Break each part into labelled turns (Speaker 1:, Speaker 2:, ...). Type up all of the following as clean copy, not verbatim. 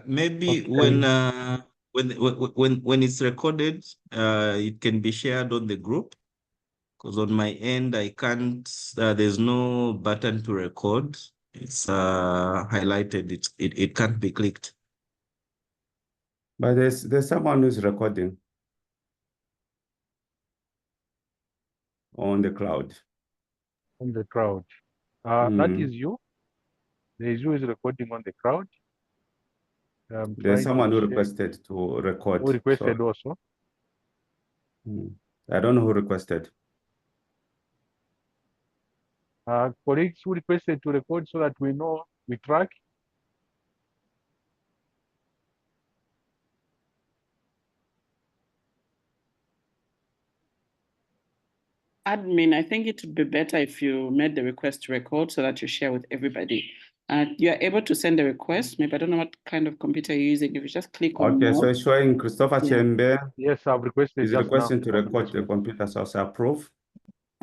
Speaker 1: Maybe
Speaker 2: Okay.
Speaker 1: when it's recorded, it can be shared on the group. Because on my end, I can't. There's no button to record. It's highlighted. It can't be clicked.
Speaker 2: But there's someone who's recording on the cloud.
Speaker 3: On the crowd. That is you. There is you is recording on the crowd. I'm
Speaker 2: There's
Speaker 3: trying
Speaker 2: someone
Speaker 3: to
Speaker 2: who
Speaker 3: check.
Speaker 2: requested to record.
Speaker 3: Who requested
Speaker 2: So
Speaker 3: also?
Speaker 2: I don't know who requested.
Speaker 3: Colleagues who requested to record so that we know, we track.
Speaker 4: Admin, I think it would be better if you made the request to record so that you share with everybody. You're able to send a request. Maybe I don't know what kind of computer you're using. If you just click on
Speaker 2: Okay,
Speaker 4: more.
Speaker 2: so it's showing Christopher
Speaker 4: Yeah.
Speaker 2: Chembe
Speaker 3: Yes, I've requested
Speaker 2: is
Speaker 3: just now.
Speaker 2: requesting to record the computer, so I approve.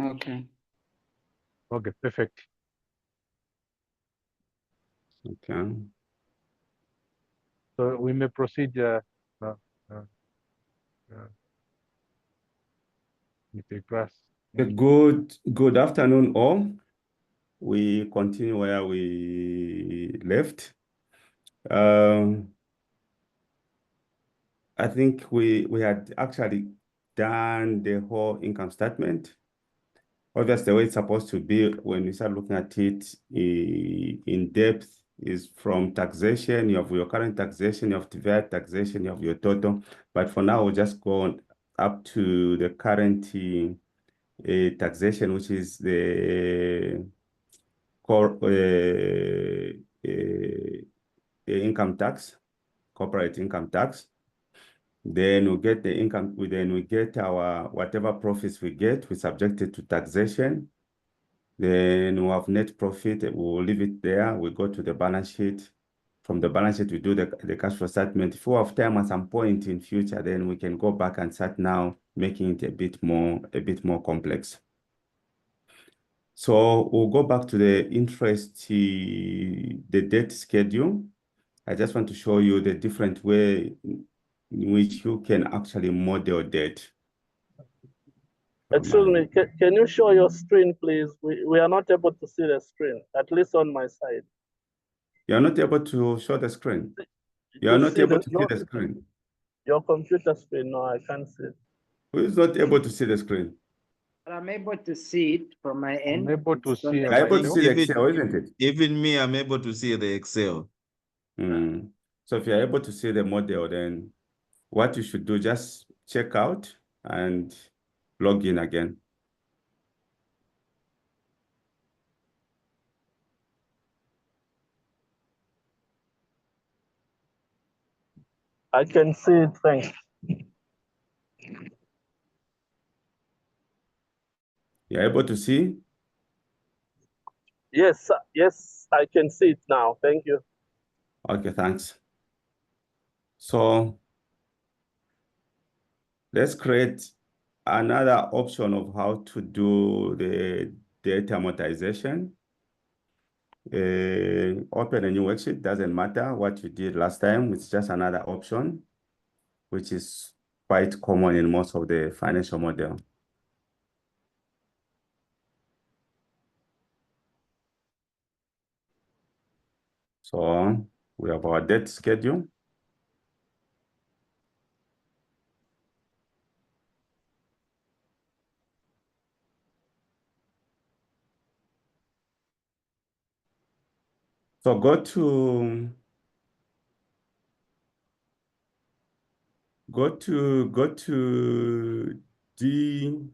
Speaker 4: Okay.
Speaker 3: Okay, perfect.
Speaker 2: Okay.
Speaker 3: So we may proceed. With the class.
Speaker 2: Good afternoon, all. We continue where we left. I think we had actually done the whole income statement. Obviously, the way it's supposed to be when we start looking at it in depth is from taxation. You have your current taxation, you have the VAT taxation, you have your total. But for now, we'll just go on up to the current taxation, which is the core income tax, corporate income tax. Then we get the income, then we get our whatever profits we get, we subject it to taxation. Then we have net profit, we'll leave it there. We go to the balance sheet. From the balance sheet, we do the cash flow statement. If we have time at some point in future, then we can go back and start now making it a bit more complex. So we'll go back to the interest, the debt schedule. I just want to show you the different way in which you can actually model debt.
Speaker 5: Excuse me, can you show your screen, please? We are not able to see the screen, at least on my side.
Speaker 2: You're not able to show the screen? You're not able to see the screen?
Speaker 5: Your computer screen, no, I can't see it.
Speaker 2: Who is not able to see the screen?
Speaker 6: I'm able to see it from my end.
Speaker 3: I'm able to see
Speaker 2: You're able to see the Excel, isn't it?
Speaker 1: Even me, I'm able to see the Excel.
Speaker 2: So if you're able to see the model, then what you should do, just check out and log in again.
Speaker 5: I can see it, thanks.
Speaker 2: You're able to see?
Speaker 5: Yes, yes, I can see it now. Thank you.
Speaker 2: Okay, thanks. So let's create another option of how to do the debt amortization. Open a new worksheet, doesn't matter what you did last time, it's just another option, which is quite common in most of the financial model. So we have our debt schedule. So go to D4.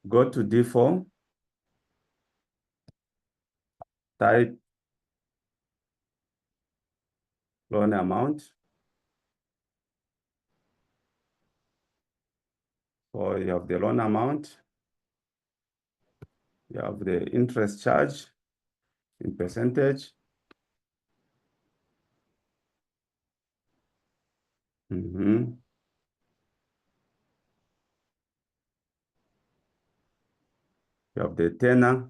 Speaker 2: Go to D4. Type loan amount. So you have the loan amount. You have the interest charge in percentage. We have the tenor.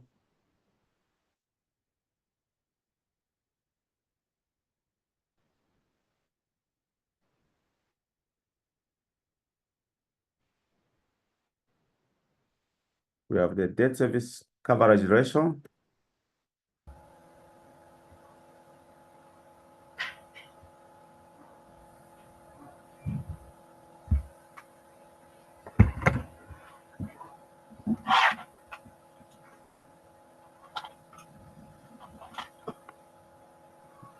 Speaker 2: We have the debt service coverage ratio.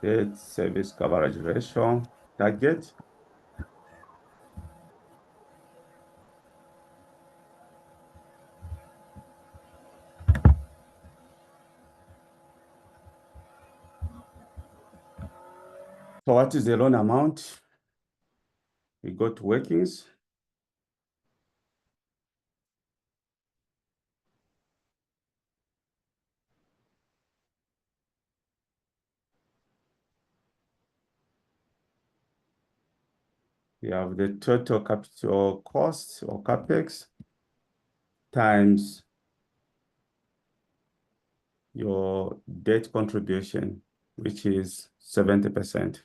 Speaker 2: Debt service coverage ratio target. So what is the loan amount? We go to workings. We have the total capital cost or capex times your debt contribution, which is 70%.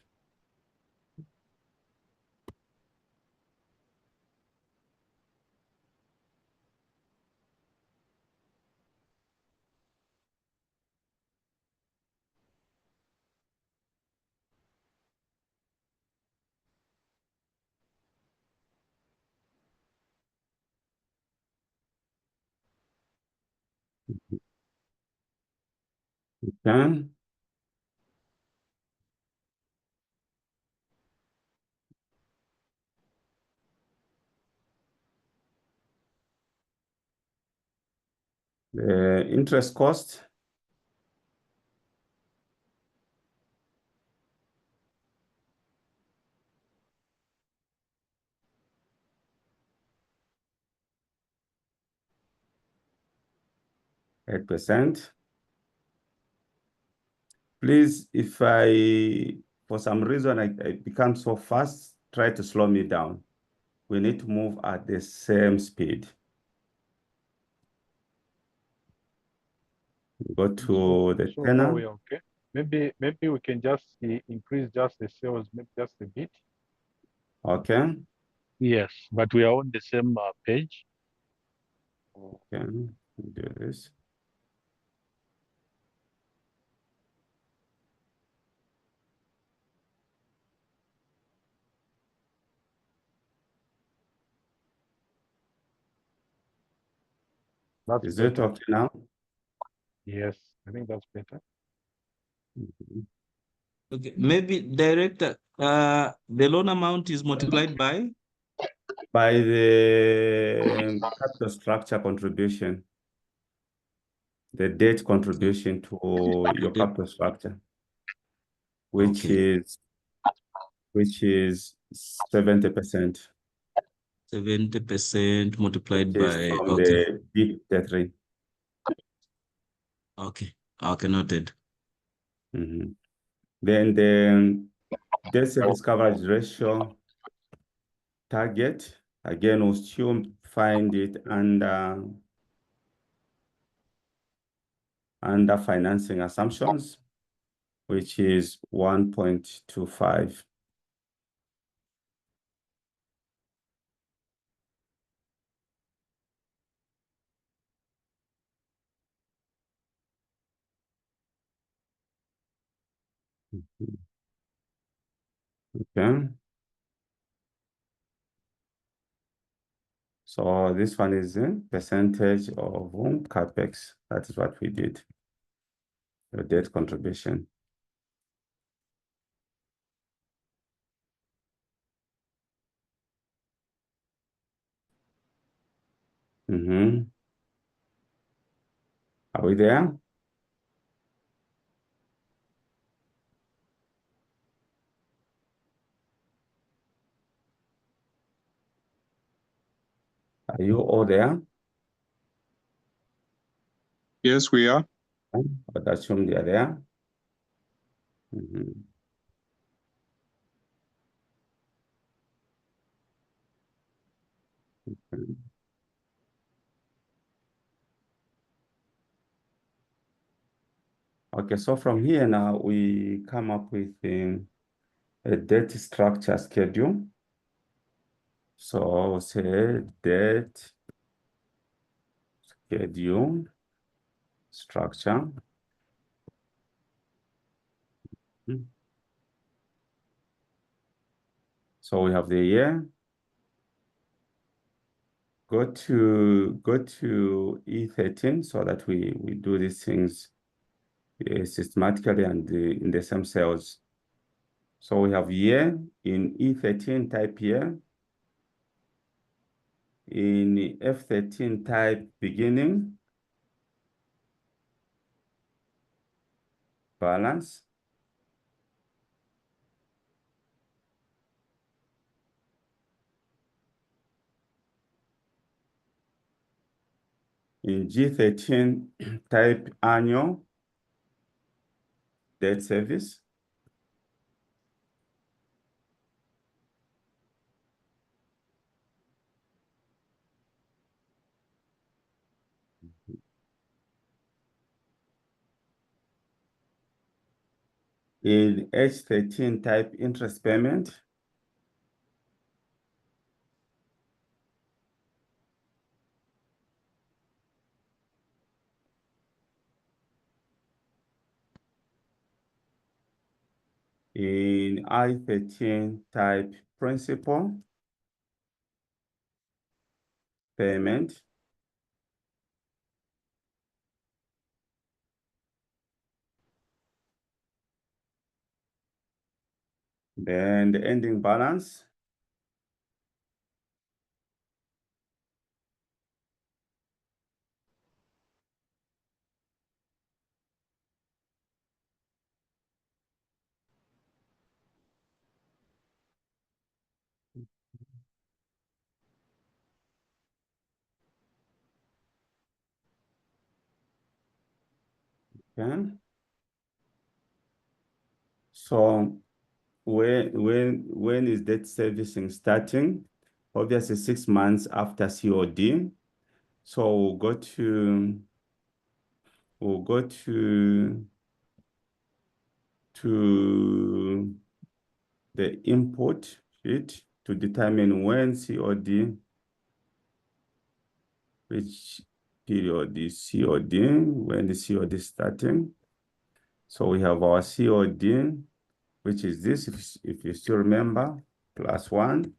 Speaker 2: Okay. The interest cost. %. Please, if for some reason, I become so fast, try to slow me down. We need to move at the same speed. Go to the
Speaker 3: So
Speaker 2: tenor.
Speaker 3: far we are okay. Maybe we can just increase just the sales, maybe just a bit.
Speaker 2: Okay.
Speaker 3: Yes, but we are on the same page.
Speaker 2: Okay. Do this.
Speaker 3: That's
Speaker 2: Is
Speaker 3: better.
Speaker 2: it okay now?
Speaker 3: Yes, I think that's better.
Speaker 1: Okay, maybe director, the loan amount is multiplied by?
Speaker 2: By the capital structure contribution, the debt contribution to your
Speaker 1: Debt.
Speaker 2: capital structure, which
Speaker 1: Okay.
Speaker 2: is 70%.
Speaker 1: 70% multiplied
Speaker 2: Which is
Speaker 1: by,
Speaker 2: from
Speaker 1: okay,
Speaker 2: the big debt rate.
Speaker 1: okay, noted.
Speaker 2: Then the debt service coverage ratio target, again, we'll still find it under financing assumptions, which is 1.25. Okay. So this one is a percentage of capex. That is what we did. The debt contribution. Are we there? Are you all there?
Speaker 7: Yes, we are.
Speaker 2: But assume they are there. Okay. Okay, so from here now, we come up with a debt structure schedule. So I'll say debt schedule structure. So we have the year. Go to E13 so that we do these things systematically and in the same cells. So we have year in E13, type year. In F13, type beginning. Balance. In G13, type annual debt service. In H13, type interest payment. In I13, type principal payment. Then the ending balance. Okay. So when is debt servicing starting? Obviously 6 months after COD. So we'll go to the input sheet to determine when COD, which period is COD, when the COD is starting. So we have our COD, which is this, if you still remember, +1.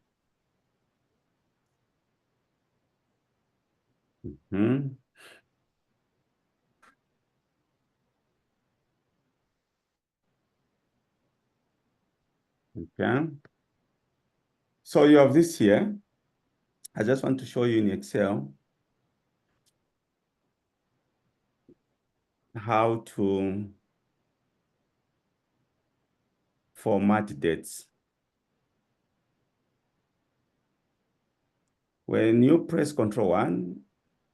Speaker 2: Okay. So you have this here. I just want to show you in Excel how to format dates. When you press Ctrl+1,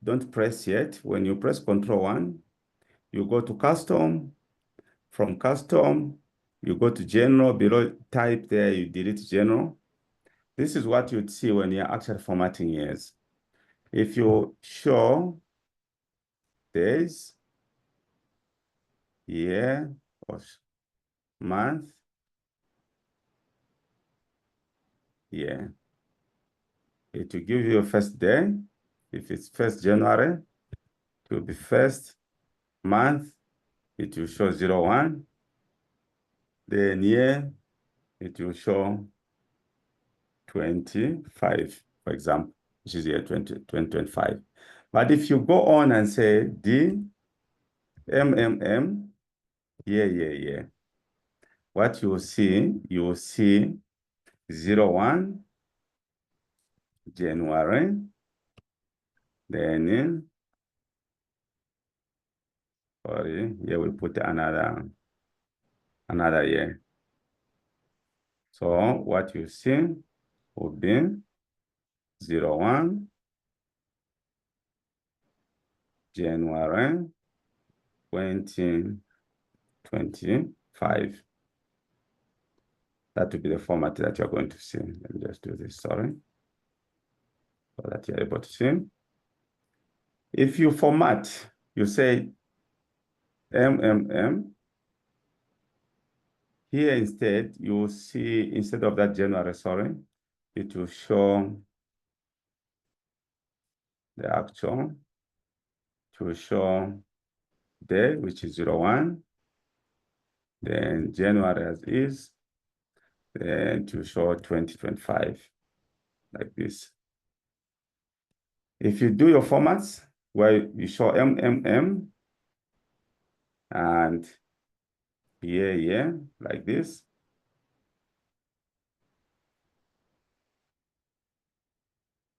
Speaker 2: don't press yet. When you press Ctrl+1, you go to custom. From custom, you go to general. Below type there, you delete general. This is what you'd see when you're actually formatting years. If you show days, year, or month, year, it will give you a first day. If it's 1st January, it will be first month. It will show 01. Then year, it will show 25, for example, which is year 2025. But if you go on and say D, MMM, yeah. What you will see 01, January, then, sorry, here we put another year. So what you see will be 01, January 2025. That will be the format that you're going to see. Let me just do this, sorry, so that you're able to see. If you format, you say MMM, Here instead, you will see, instead of that January, sorry, it will show the actual. It will show day, which is 01. Then January as is. Then to show 2025, like this. If you do your formats where you show MMM and yeah, like this.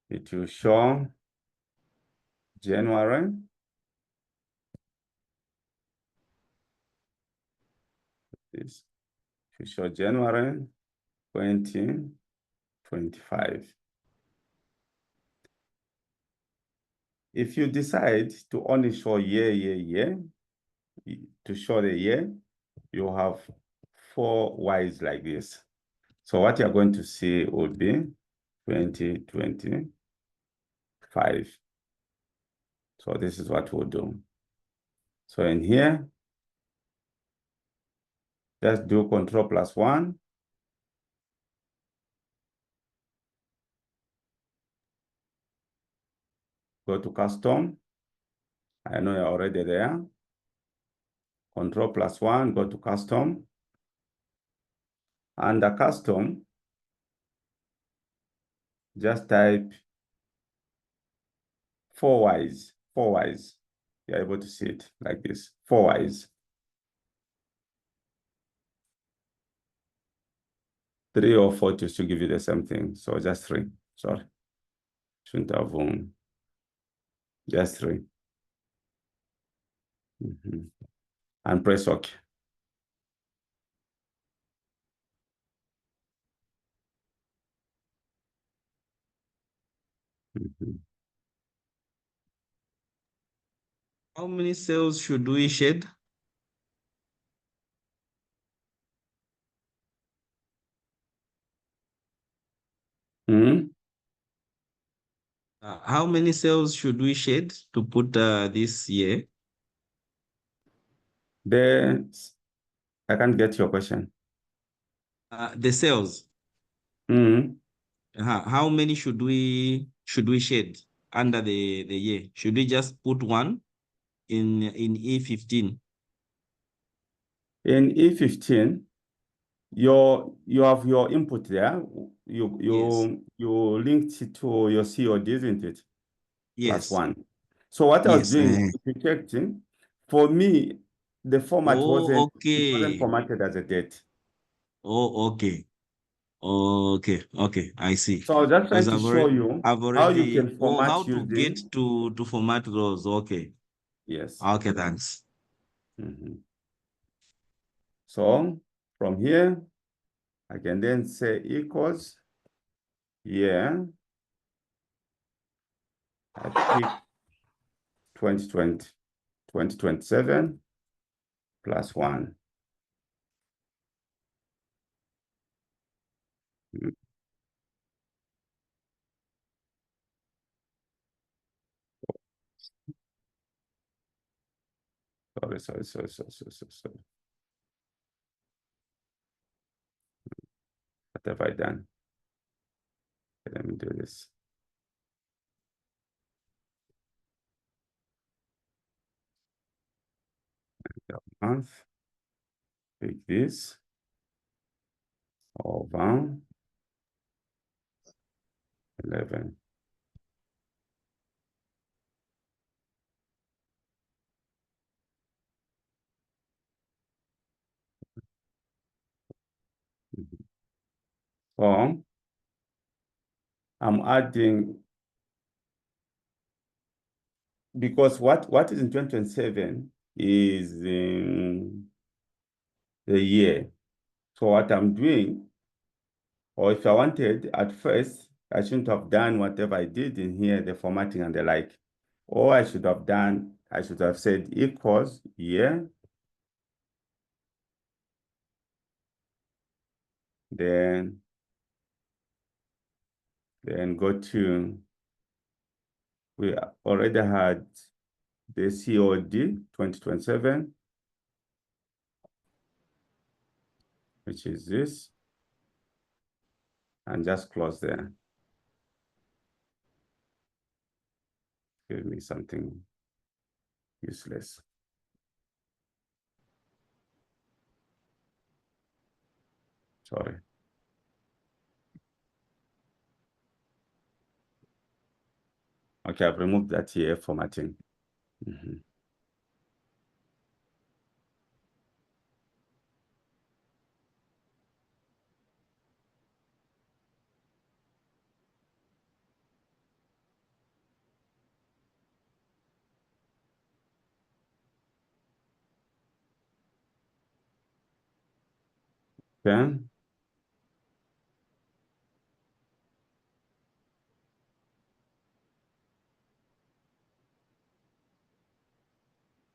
Speaker 2: It will show January. This will show January 2025. If you decide to only show year, to show the year, you have 4 Ys like this. So what you're going to see would be 2025. So this is what we'll do. So in here, just do Ctrl+1. Go to custom. I know you're already there. Ctrl+1, go to custom. Under custom, just type 4 Ys. 4 Ys. You're able to see it like this. 4 Ys. 3 or 4 to still give you the same thing. So just 3. Sorry. Shouldn't have just 3. And press OK.
Speaker 1: How many cells should we shed? How many cells should we shed to put this year?
Speaker 2: I can't get your question.
Speaker 1: The cells. How many should we shed under the year? Should we just put one in E15?
Speaker 2: In E15, you have your input there. You linked it to your COD, isn't it?
Speaker 1: Yes.
Speaker 2: +1. So what I was doing, if you checked in, for me, the format wasn't formatted as a date.
Speaker 1: Oh, okay. Okay, I see.
Speaker 2: So I was just trying to show you how you can format
Speaker 1: how to get to format those. Okay.
Speaker 2: Yes.
Speaker 1: Okay, thanks.
Speaker 2: So from here, I can then say equals year. I pick 2020, 2027 +1. Sorry. What have I done? Let me do this. Month. Pick this. Over 11. So I'm adding, because what is in 2027 is in the year. So what I'm doing, or if I wanted at first, I shouldn't have done whatever I did in here, the formatting and the like. Or I should have said equals year. Then go to, we already had the COD 2027. which is this, and just close there. Give me something useless. Sorry. Okay, I've removed that here formatting. Okay.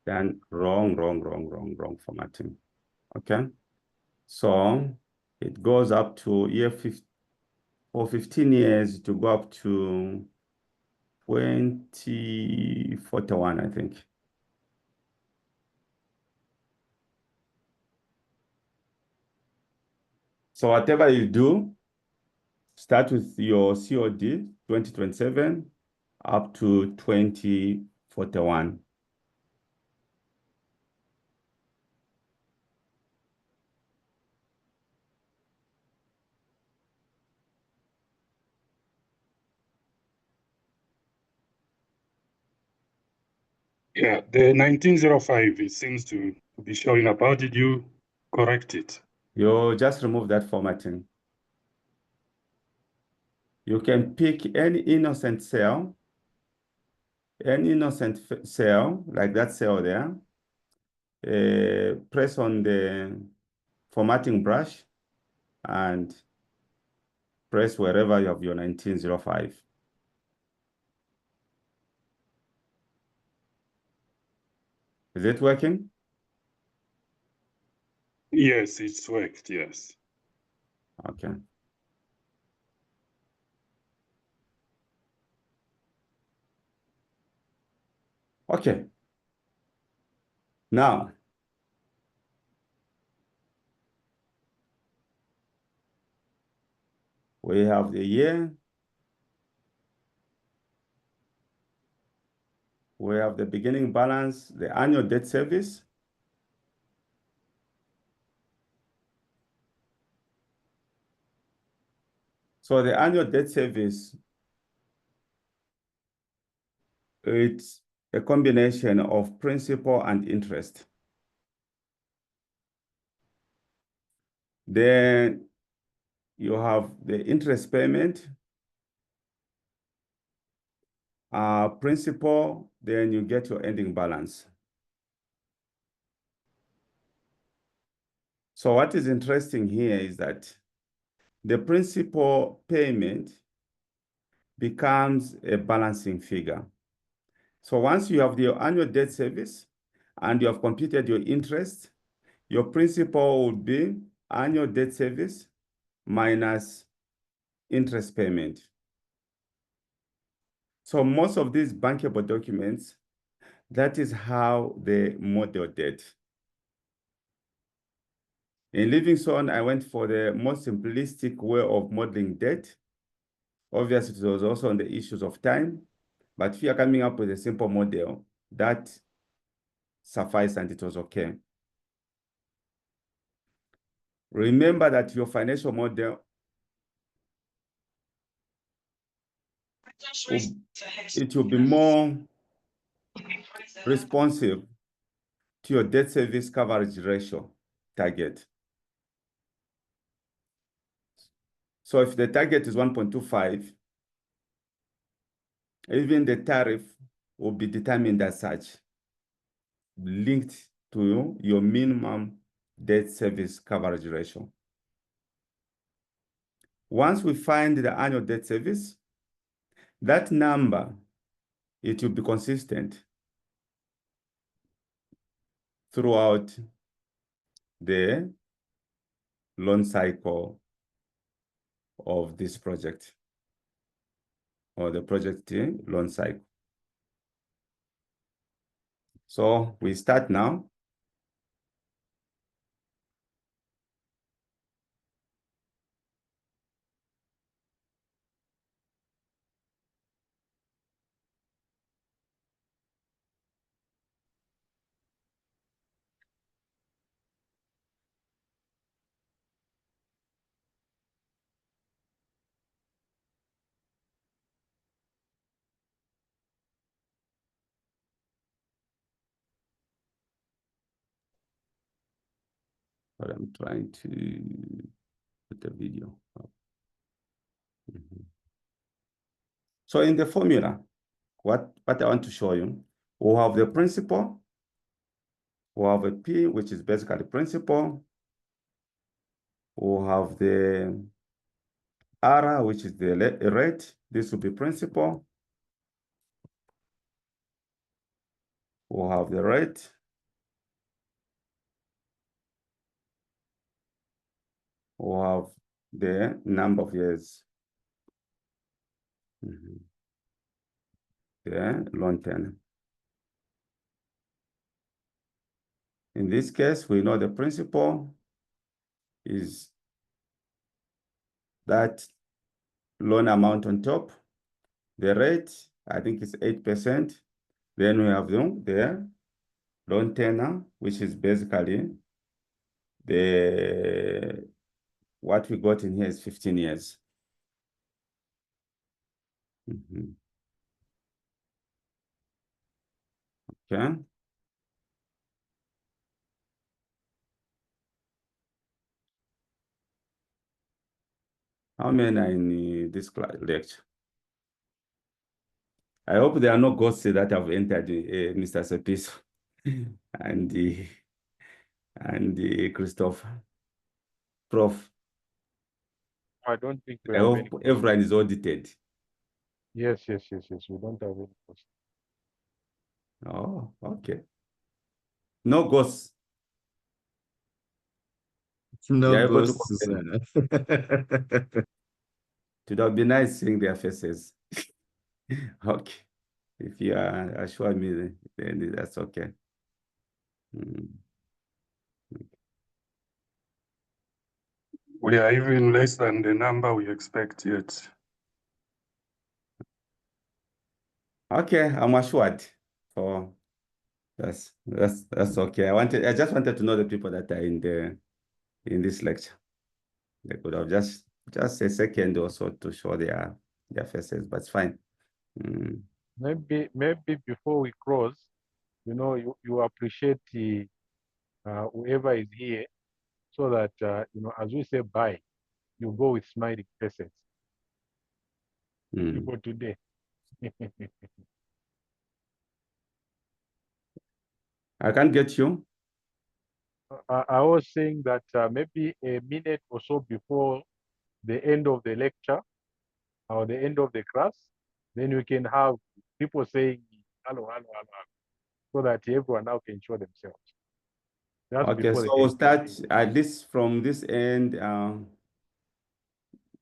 Speaker 2: Then wrong formatting. Okay. So it goes up to year 50, for 15 years to go up to 2041, I think. So whatever you do, start with your COD 2027 up to 2041.
Speaker 8: Yeah, the 1905, it seems to be showing up. How did you correct it?
Speaker 2: You just remove that formatting. You can pick any innocent cell, like that cell there. Press on the formatting brush and press wherever you have your 1905. Is it working?
Speaker 8: Yes, it's worked, yes.
Speaker 2: Okay. Okay. Now, we have the year. We have the beginning balance, the annual debt service. So the annual debt service, it's a combination of principal and interest. Then you have the interest payment, principal, then you get your ending balance. So what is interesting here is that the principal payment becomes a balancing figure. So once you have your annual debt service and you have computed your interest, your principal would be annual debt service minus interest payment. So most of these bankable documents, that is how they model debt. In Livingstone, I went for the most simplistic way of modeling debt. Obviously, it was also on the issues of time, but if you're coming up with a simple model, that sufficed and it was okay. Remember that your financial model, it will be more responsive to your debt service coverage ratio target. So if the target is 1.25, even the tariff will be determined as such, linked to your minimum debt service coverage ratio. Once we find the annual debt service, that number, it will be consistent throughout the loan cycle of this project, or the project loan cycle. So we start now. Sorry, I'm trying to put the video up. So in the formula, what I want to show you, we'll have the principal, we'll have a P, which is basically principal. We'll have the R, which is the rate. This will be principal. We'll have the rate. We'll have the number of years. The loan tenor. In this case, we know the principal is that loan amount on top. The rate, I think it's 8%. Then we have the loan tenor, which is basically what we got in here is 15 years. Okay. How many are in this lecture? I hope there are no ghosts that have entered Mr. Sepiso and Christopher. Prof.
Speaker 3: I don't think we
Speaker 2: I
Speaker 3: have
Speaker 2: hope
Speaker 3: any.
Speaker 2: everyone is audited.
Speaker 3: Yes. We don't have any question.
Speaker 2: Oh, okay. No ghosts.
Speaker 1: No
Speaker 2: You're able to
Speaker 1: ghosts.
Speaker 2: confirm. It would have been nice seeing their faces. Okay. If you assure me, then that's okay.
Speaker 8: We are even less than the number we expect yet.
Speaker 2: Okay, I'm assured. So that's okay. I just wanted to know the people that are in this lecture. They could have just a second or so to show their faces, but it's fine.
Speaker 3: Maybe before we close, you appreciate whoever is here, so that as we say bye, you go with smiling faces. For today.
Speaker 2: I can't get you.
Speaker 3: I was saying that maybe a minute or so before the end of the lecture or the end of the class, then we can have people saying hello, so that everyone now can show themselves. That's
Speaker 2: Okay, so we'll start at least from this end,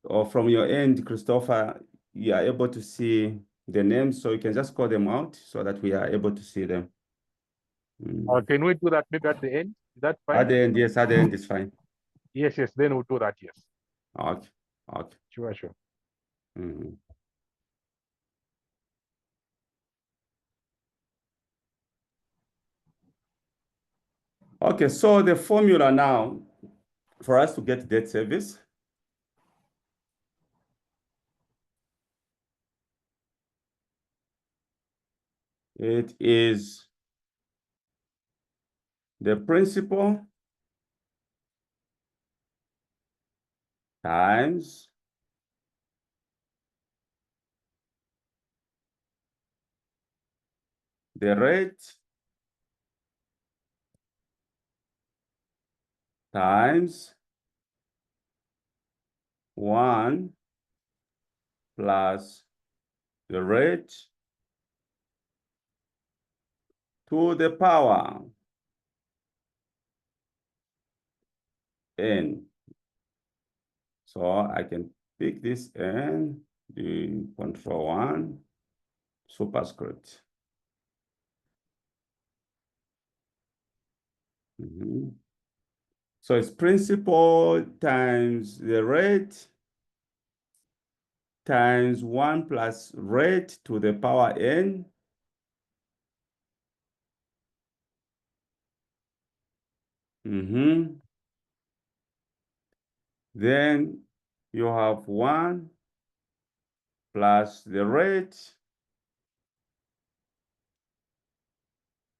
Speaker 2: or from your end, Christopher, you are able to see the names, so you can just call them out so that we are able to see them.
Speaker 3: Can we do that maybe at the end? Is that fine?
Speaker 2: At the end, yes, at the end is fine.
Speaker 3: Yes, then we'll do that, yes.
Speaker 2: Okay.
Speaker 3: Sure.
Speaker 2: Okay, so the formula now for us to get debt service, it is the principal times the rate times 1 plus the rate to the power n. So I can pick this n, the control 1 superscript. So it's principal times the rate times 1 plus rate to the power n. Then you have 1 plus the rate,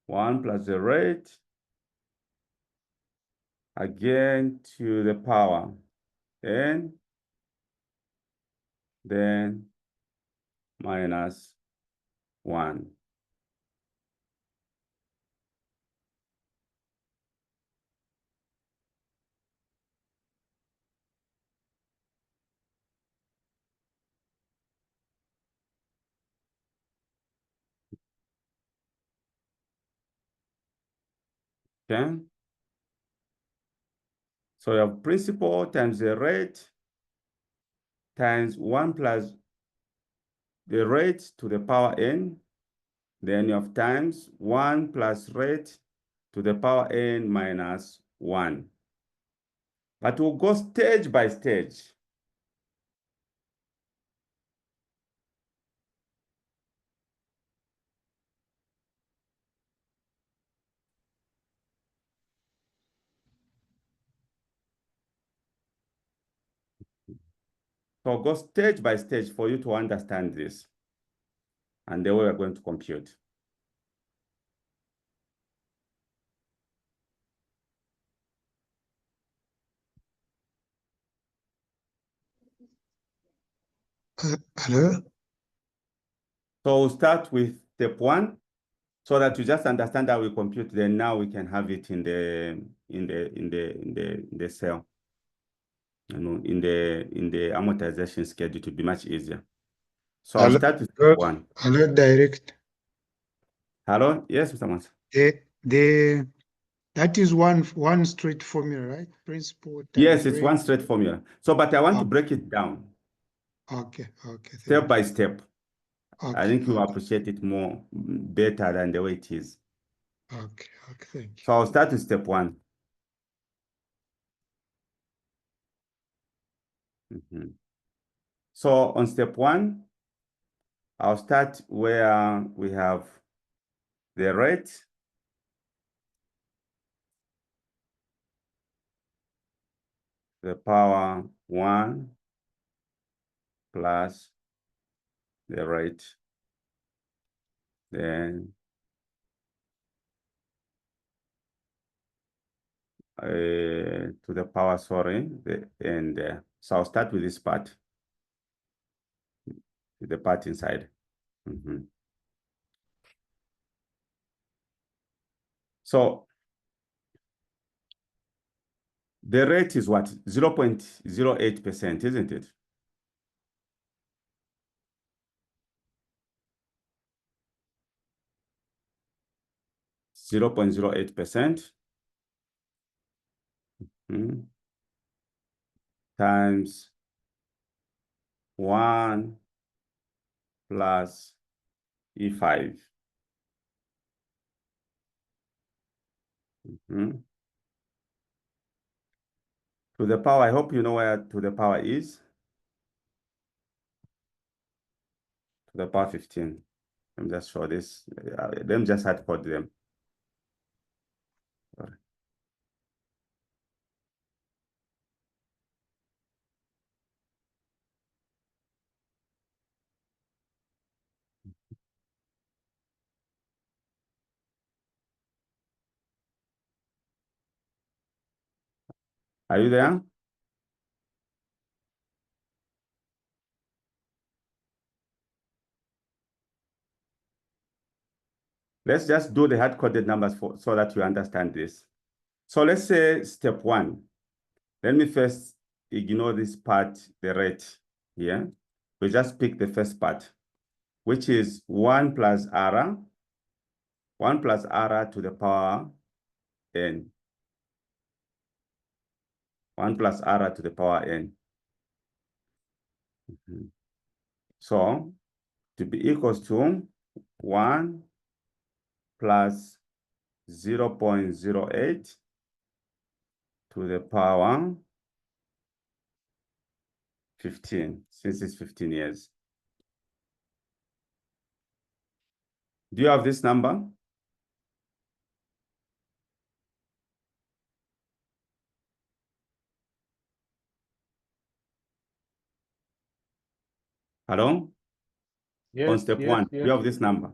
Speaker 2: 1 plus the rate again to the power n, then minus 1. Okay. So you have principal times the rate times 1 plus the rate to the power n. Then you have times 1 plus rate to the power n minus 1. But we'll go stage by stage. So I'll go stage by stage for you to understand this and the way we're going to compute.
Speaker 9: Hello?
Speaker 2: So we'll start with step 1 so that you just understand how we compute. Then now we can have it in the cell. You know, in the amortization schedule to be much easier. So I'll start with step 1.
Speaker 9: Hello, direct.
Speaker 2: Hello? Yes, Mr. Mans.
Speaker 9: That is one straight formula, right? Principal times
Speaker 2: Yes, it's
Speaker 9: rate.
Speaker 2: one straight formula. So, but I want to
Speaker 9: Okay.
Speaker 2: break it down
Speaker 9: Okay.
Speaker 2: step by step.
Speaker 9: Okay.
Speaker 2: I think you appreciate it more better than the way it is.
Speaker 9: Okay. Thank you.
Speaker 2: So I'll start with step 1. So on step 1, I'll start where we have the rate, the power 1 plus the rate, then to the power, sorry, and so I'll start with this part, the part inside. So the rate is what? 0.08%, isn't it? %0.08 times 1 plus E5. To the power, I hope you know where to the power is. To the power 15. Let me just show this. Let me just hard code them. Sorry. Are you there? Let's just do the hard-coded numbers so that you understand this. So let's say step 1. Let me first ignore this part, the rate here. We just pick the first part, which is 1 plus R, 1 plus R to the power n. 1 plus R to the power n. So to be equals to 1 plus 0.08 to the power 15, since it's 15 years. Do you have this number? Hello?
Speaker 3: Yes,
Speaker 2: On step 1,
Speaker 3: yes.
Speaker 2: you have this number.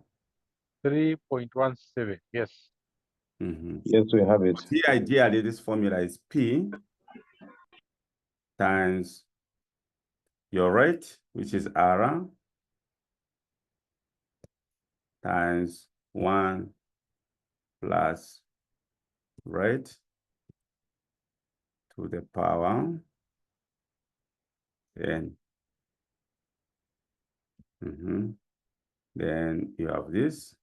Speaker 3: 3.17, yes.
Speaker 10: Yes, we have it.
Speaker 2: Here, ideally, this formula is P times your rate, which is R, times 1 plus rate to the power n. Then you have this,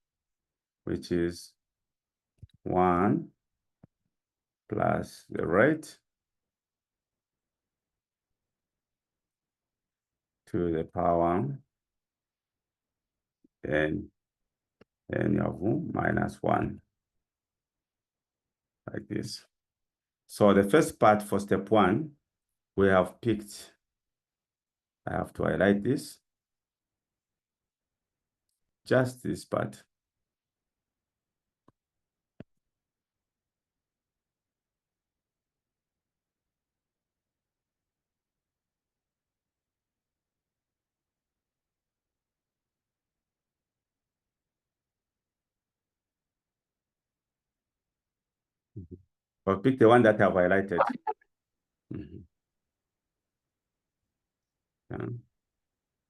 Speaker 2: which is 1 plus the rate to the power n, and you have minus 1, like this. So the first part for step 1, we have picked. I have to highlight this, just this part. I'll pick the one that I've highlighted.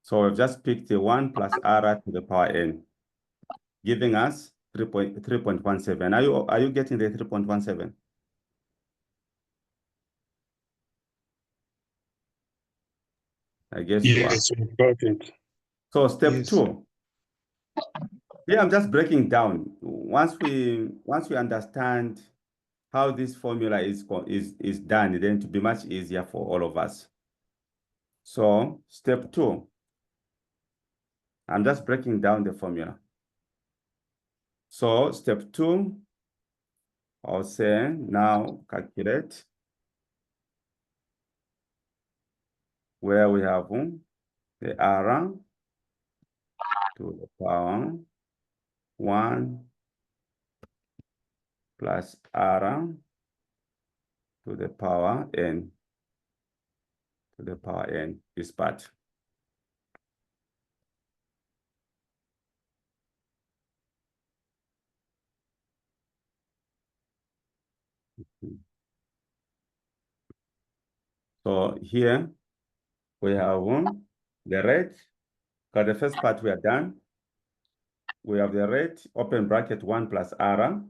Speaker 2: So we've just picked the 1 plus R to the power n, giving us 3.17. Are you getting the 3.17? I guess you are.
Speaker 8: Yes, we got it.
Speaker 2: So step
Speaker 9: Yes.
Speaker 2: 2. Yeah, I'm just breaking down. Once we understand how this formula is done, then it will be much easier for all of us. So step 2, I'm just breaking down the formula. So step 2, I'll say now calculate where we have the R to the power 1 plus R to the power n, to the power n, this part. So here we have the rate, because the first part we are done. We have the rate, open bracket 1 plus R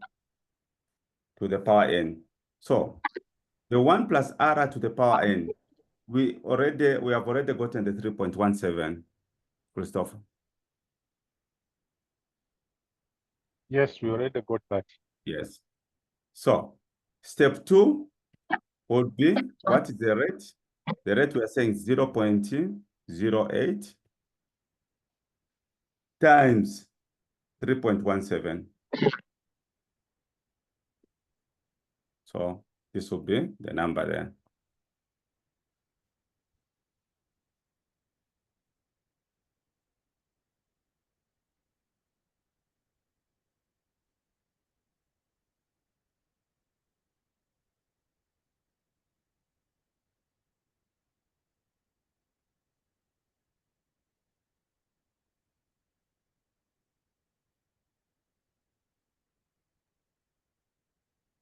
Speaker 2: to the power n. So the 1 plus R to the power n, we have already gotten the 3.17, Christopher.
Speaker 3: Yes, we already got that.
Speaker 2: Yes. So step 2 would be, what is the rate? The rate we are saying 0.08 times 3.17. So this will be the number there.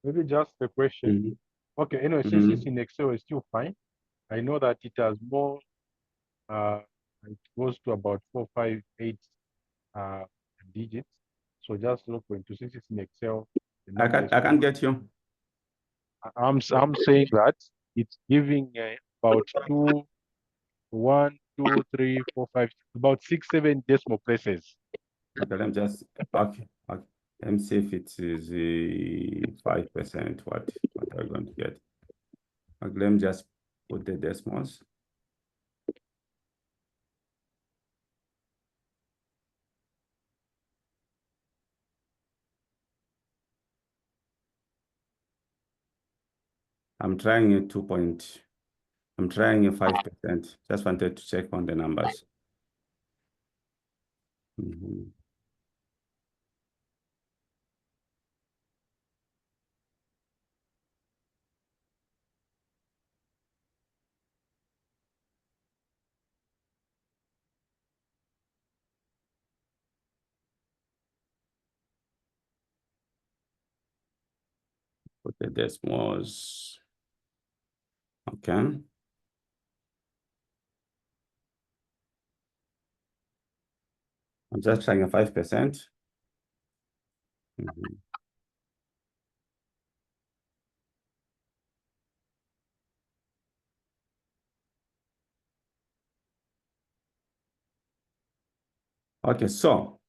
Speaker 3: Maybe just a question. Okay, anyway, since it's in Excel, it's still fine. I know that it has more, it goes to about 4, 5, 8 digits. So just 0.2, since it's in Excel, the number is
Speaker 2: I can get you.
Speaker 3: I'm saying that it's giving about 2, 1, 2, 3, 4, 5, about 6, 7 decimal places.
Speaker 2: Okay, let me just, okay. Let me see if it is 5%. What are we going to get? Okay, let me just put the decimals. I'm trying a 5%. Just wanted to check on the numbers. Put the decimals. Okay. I'm just trying a 5%. Okay, so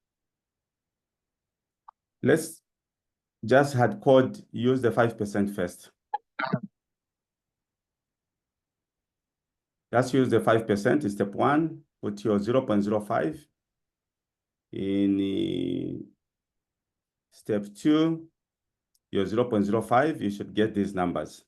Speaker 2: let's just hard code, use the 5% first. Let's use the 5% in step 1, put your 0.05. In step 2, your 0.05, you should get these numbers.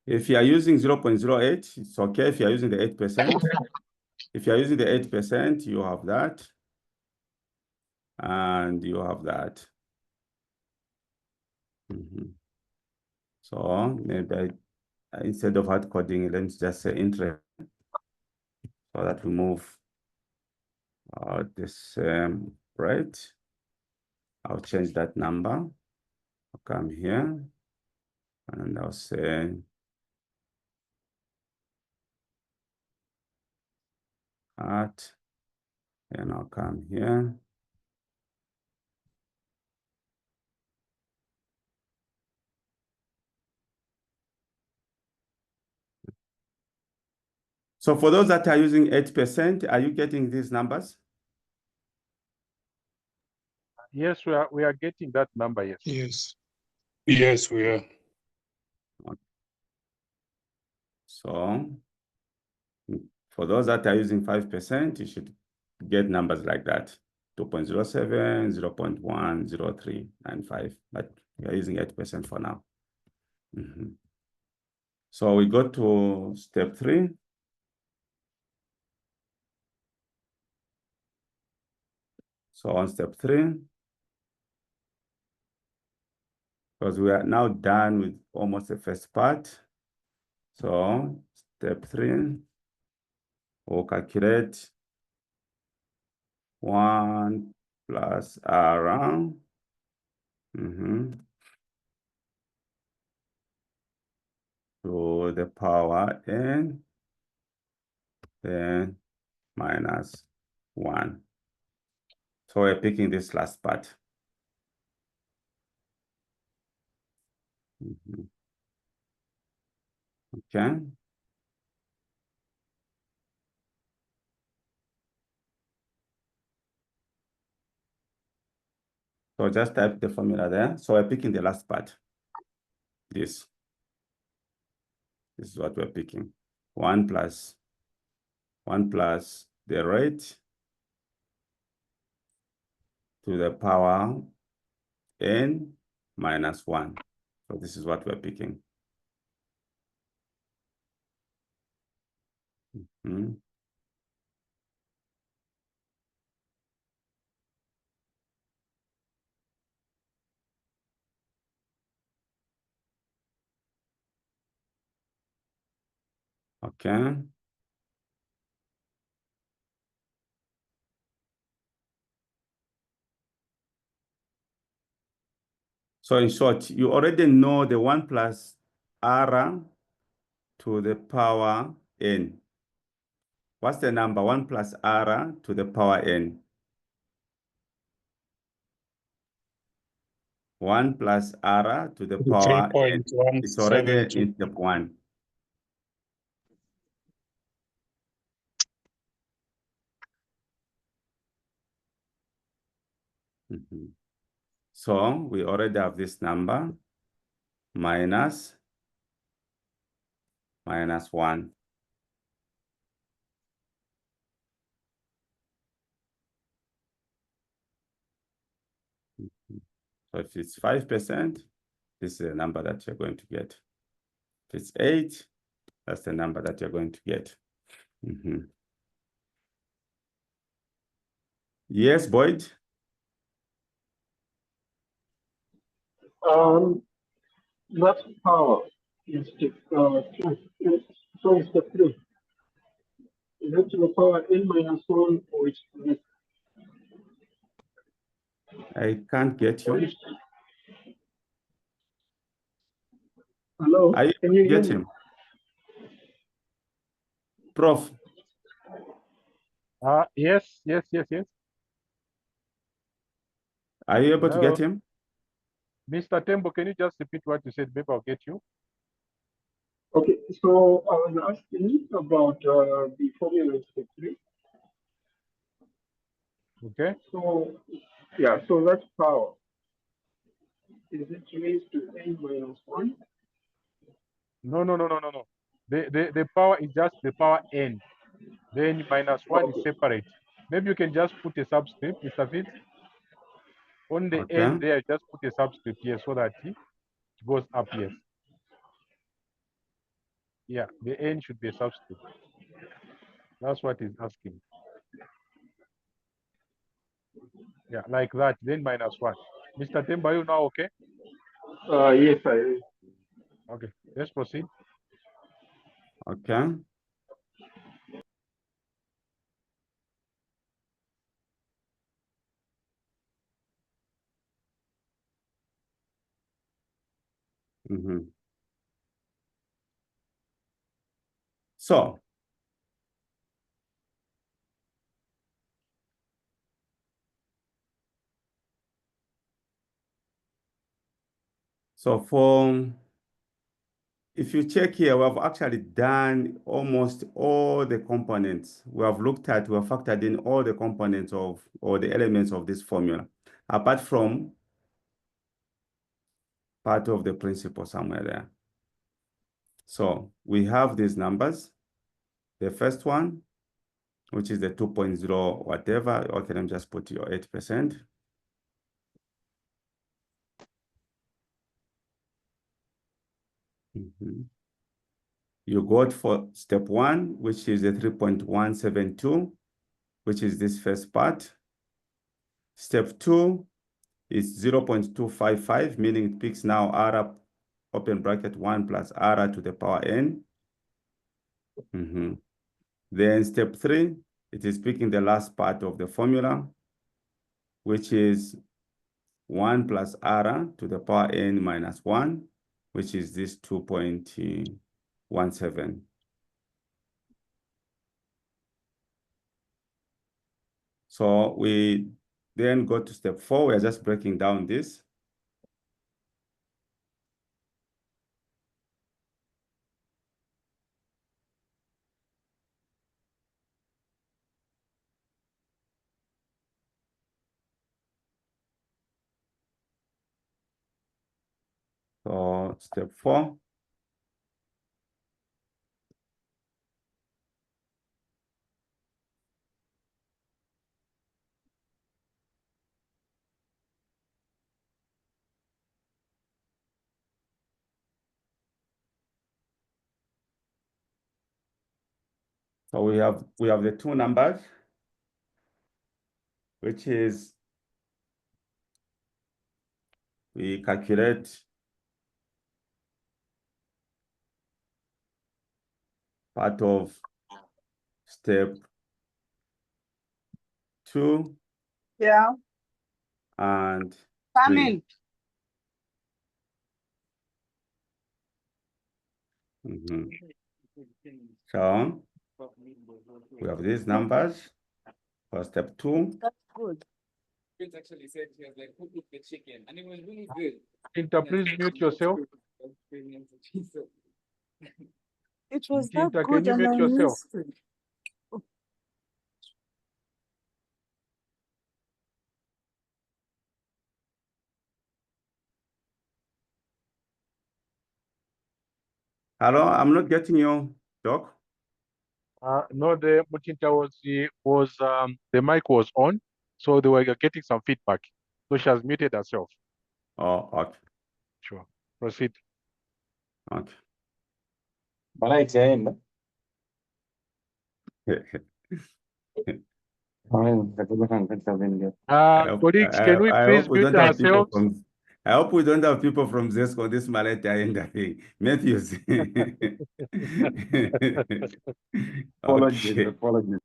Speaker 2: If you are using 0.08, it's okay. If you are using the 8%, if you are using the 8%, you have that. And you have that. So maybe instead of hard coding, let's just say interest, so that we move this rate. I'll change that number. I'll come here and I'll say at, and I'll come here. So for those that are using 8%, are you getting these numbers?
Speaker 3: Yes, we are getting that number, yes.
Speaker 8: Yes. Yes, we are.
Speaker 2: So for those that are using 5%, you should get numbers like that. 2.07, 0.1, 0.3, and 5. But we are using 8% for now. So we go to step 3. So on step 3, because we are now done with almost the first part. So step 3, we'll calculate 1 plus R to the power n, then minus 1. So we're picking this last part. Okay. So just type the formula there. So we're picking the last part. This is what we're picking. 1 plus the rate to the power n minus 1. So this is what we're picking. Okay. So in short, you already know the 1 plus R to the power n. What's the number? 1 plus R to the power n. 1 plus R to the power n. It's already in step 1. So we already have this number, minus 1. So if it's 5%, this is the number that you're going to get. If it's 8, that's the number that you're going to get. Yes, Boyd?
Speaker 5: That power is so is the 3.
Speaker 10: Is it to the power n minus 1 or it's this?
Speaker 2: I can't get you.
Speaker 10: Hello,
Speaker 2: Are you
Speaker 10: can you hear
Speaker 2: get
Speaker 10: me?
Speaker 2: him? Prof,
Speaker 3: Yes.
Speaker 2: are you able to get
Speaker 3: Hello.
Speaker 2: him?
Speaker 3: Mr. Tembo, can you just repeat what you said? Maybe I'll get you.
Speaker 10: Okay, so I was asking about the formula step 3.
Speaker 3: Okay.
Speaker 10: So, yeah, so that's power. Is it raised to n minus 1?
Speaker 3: No. The power is just the power n. Then minus 1 is
Speaker 10: Okay.
Speaker 3: separate. Maybe you can just put a subscript, Mr. Fitz. On the
Speaker 2: Okay.
Speaker 3: end there, just put a subscript here so that it goes up, yes. Yeah, the n should be a subscript. That's what he's asking. Yeah, like that, then minus 1. Mr. Temba, you now okay?
Speaker 10: Yes, I am.
Speaker 3: Okay, let's proceed.
Speaker 2: Okay. Mm-hmm. So if you check here, we have actually done almost all the components. We have factored in all the components of, or the elements of this formula, apart from part of the principle somewhere there. So we have these numbers. The first one, which is the 2.0 whatever. Okay, let me just put your 8%. You got for step 1, which is the 3.172, which is this first part. Step 2 is 0.255, meaning it picks now R up, open bracket 1 plus R to the power n. Then step 3, it is picking the last part of the formula, which is 1 plus R to the power n minus 1, which is this 2.17. So we then go to step 4. We're just breaking down this. So step 4. So we have the two numbers, which is we calculate part of step 2
Speaker 6: Yeah,
Speaker 2: and
Speaker 6: come
Speaker 2: 3.
Speaker 6: in.
Speaker 2: So we have these numbers for step 2.
Speaker 6: That's good.
Speaker 11: Prince actually said he was like, who cooked the chicken? And it was really good.
Speaker 3: Inter, please mute yourself.
Speaker 6: It was that
Speaker 3: Inter, can
Speaker 6: good
Speaker 3: you
Speaker 6: and
Speaker 3: mute
Speaker 6: I
Speaker 3: yourself?
Speaker 6: missed it.
Speaker 2: Hello, I'm not getting you, Doc.
Speaker 3: No, the Mutinta the mic was on, so they were getting some feedback. So she has muted herself.
Speaker 2: Oh, okay.
Speaker 3: Sure. Proceed.
Speaker 2: Okay.
Speaker 11: But I tell
Speaker 3: Colleagues, can we
Speaker 2: I
Speaker 3: please
Speaker 2: hope
Speaker 3: mute
Speaker 2: we don't have people
Speaker 3: ourselves?
Speaker 2: from I hope we don't have people from Zesco this Maleta and I think Matthews.
Speaker 10: Apologies,
Speaker 2: Okay.
Speaker 10: apologies.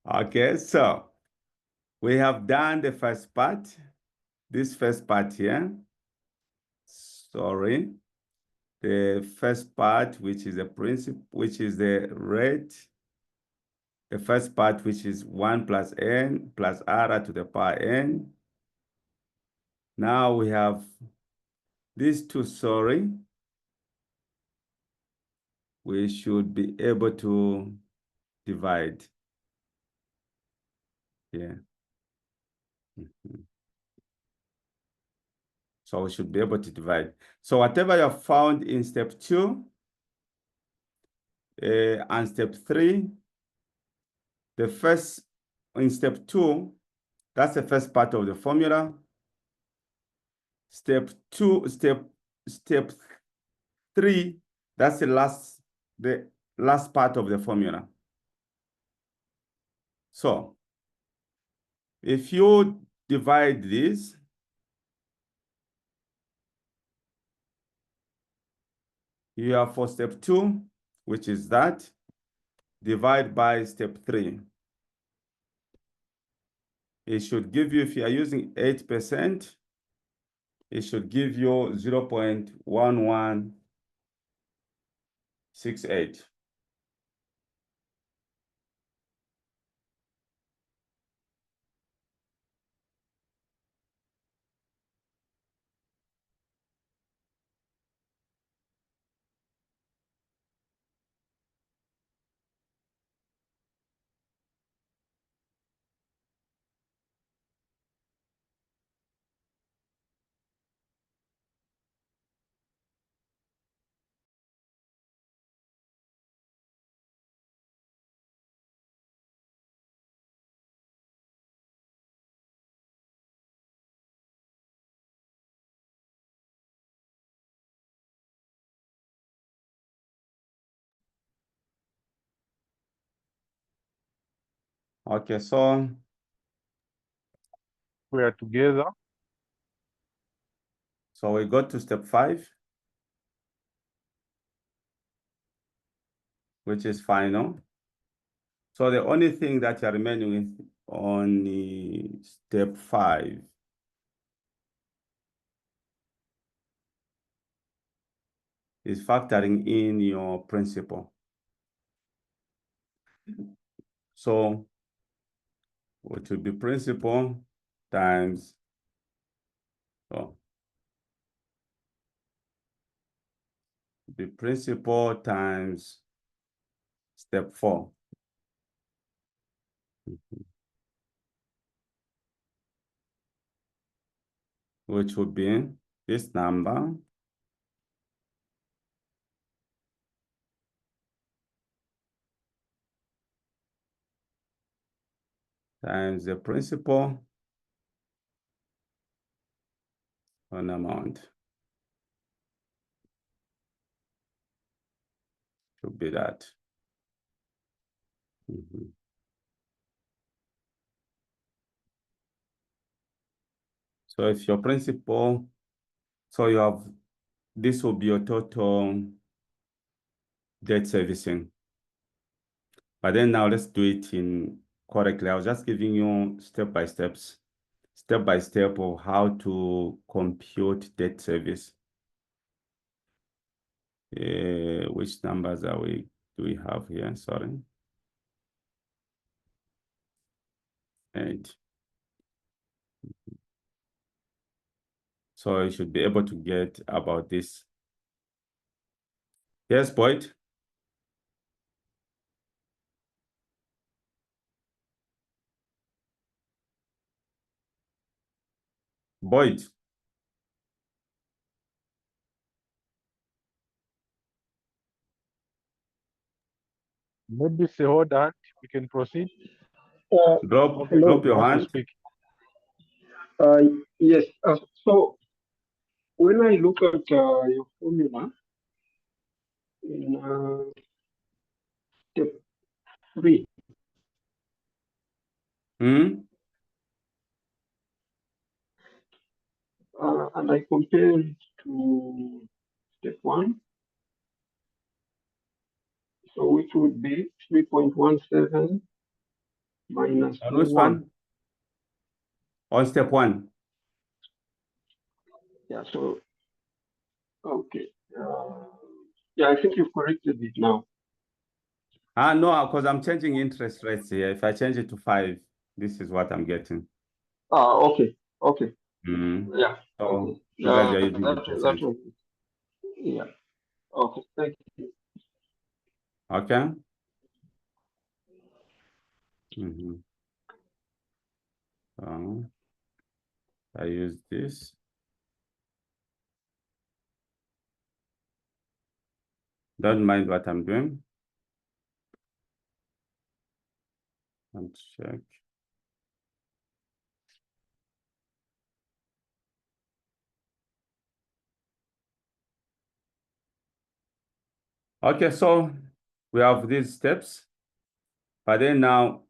Speaker 2: Okay, so we have done the first part. This first part here. Sorry. The first part, which is the principle, which is the rate. The first part, which is 1 plus n plus r to the power n. Now we have these two, sorry. We should be able to divide. Yeah. So we should be able to divide. So whatever you have found in step 2 and step 3, the first, in step 2, that's the first part of the formula. Step 3, that's the last part of the formula. So if you divide this, you have for step 2, which is that, divide by step 3. It should give you, if you are using 8%, it should give you 0.1168. Okay, so
Speaker 3: We are together.
Speaker 2: so we go to step 5, which is final. So the only thing that you're remaining with on step 5 is factoring in your principal. So what would be principal times, oh, the principal times step 4. Which would be this number times the principal on amount. Should be that. So if your principal, so you have, this will be your total debt servicing. But then now let's do it in correctly. I was just giving you step by step of how to compute debt service. Which numbers do we have here? Sorry. 8. So you should be able to get about this. Yes, Boyd? Boyd?
Speaker 3: Maybe say hold on, we can proceed.
Speaker 2: Drop
Speaker 10: Hello.
Speaker 2: your
Speaker 3: Want to
Speaker 2: hand.
Speaker 3: speak?
Speaker 10: Yes. So when I look at your formula in step 3, and I compare it to step 1. So which would be 3.17 minus
Speaker 2: On which
Speaker 10: 21.
Speaker 2: one? On step 1.
Speaker 10: Yeah, so, okay. Yeah, I think you've corrected it now.
Speaker 2: No, because I'm changing interest rates here. If I change it to 5, this is what I'm getting.
Speaker 10: Okay, okay.
Speaker 2: Mm-hmm.
Speaker 10: Yeah,
Speaker 2: So
Speaker 10: okay.
Speaker 2: you guys are using
Speaker 10: That
Speaker 2: 8%.
Speaker 10: was, yeah. Okay, thank you.
Speaker 2: Okay. Mm-hmm. So I use this. Don't mind what I'm doing. And check. Okay, so we have these steps, but then now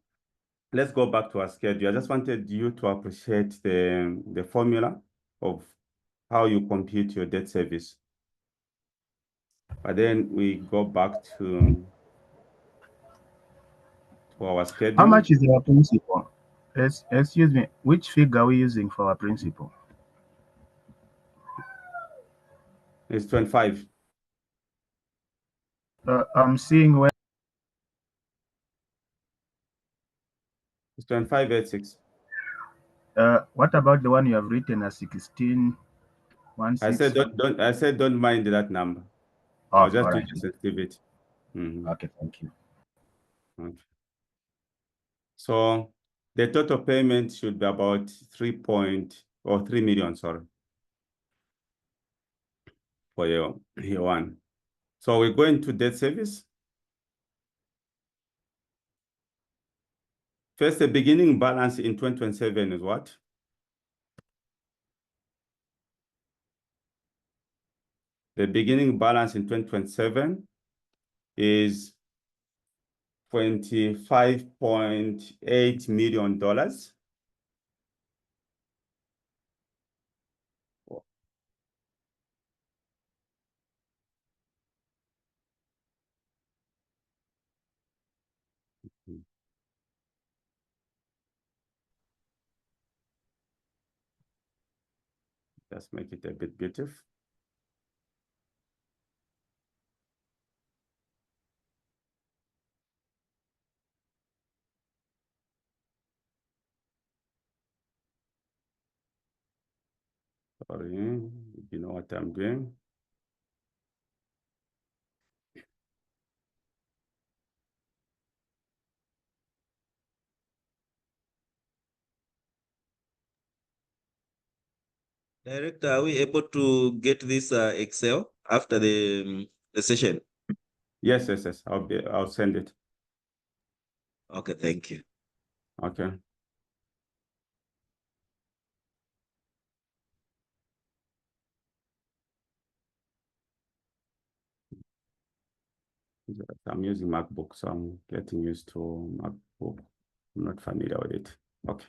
Speaker 2: let's go back to our schedule. I just wanted you to appreciate the formula of how you compute your debt service. But then we go back to our schedule.
Speaker 12: How much is our principal? Excuse me, which figure are we using for our principal?
Speaker 2: It's 25.
Speaker 12: I'm seeing where
Speaker 2: It's 2586.
Speaker 12: what about the one you have written as 16?
Speaker 2: I said don't mind that number.
Speaker 12: Oh,
Speaker 2: I'll just
Speaker 12: all
Speaker 2: do
Speaker 12: right.
Speaker 2: the sensitivity. Mm-hmm.
Speaker 12: Okay, thank you.
Speaker 2: Okay. So the total payment should be about 3 million, sorry, for your one. So we're going to debt service. First, the beginning balance in 2027 is what? The beginning balance in 2027 is $25.8 million. Let's make it a bit beautiful. Sorry, you know what I'm doing.
Speaker 1: Director, are we able to get this Excel after the session?
Speaker 2: Yes. I'll send it.
Speaker 1: Okay, thank you.
Speaker 2: Okay. I'm using MacBook, so I'm getting used to MacBook. I'm not familiar with it. Okay.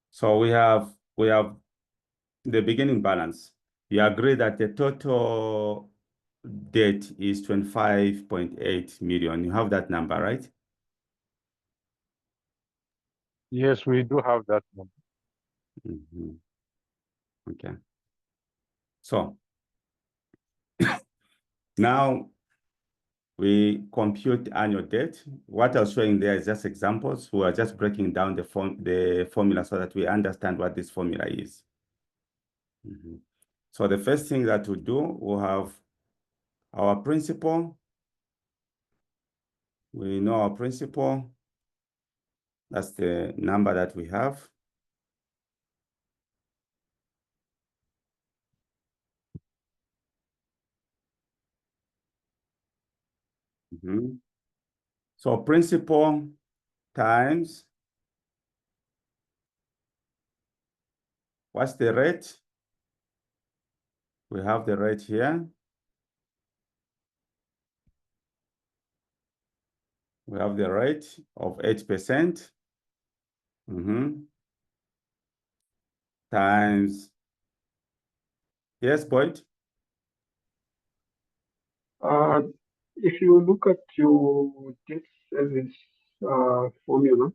Speaker 2: So we have the beginning balance. You agree that the total debt is 25.8 million. You have that number, right?
Speaker 3: Yes, we do have that number.
Speaker 2: Mm-hmm. Okay. So now we compute annual debt. What I was showing there is just examples. We are just breaking down the formula so that we understand what this formula is. Mm-hmm. So the first thing that we do, we'll have our principal. We know our principal. That's the number that we have. Mm-hmm. So principal times, what's the rate? We have the rate here. We have the rate of 8%. Mm-hmm. times, yes, Boyd?
Speaker 10: If you look at your debt service formula,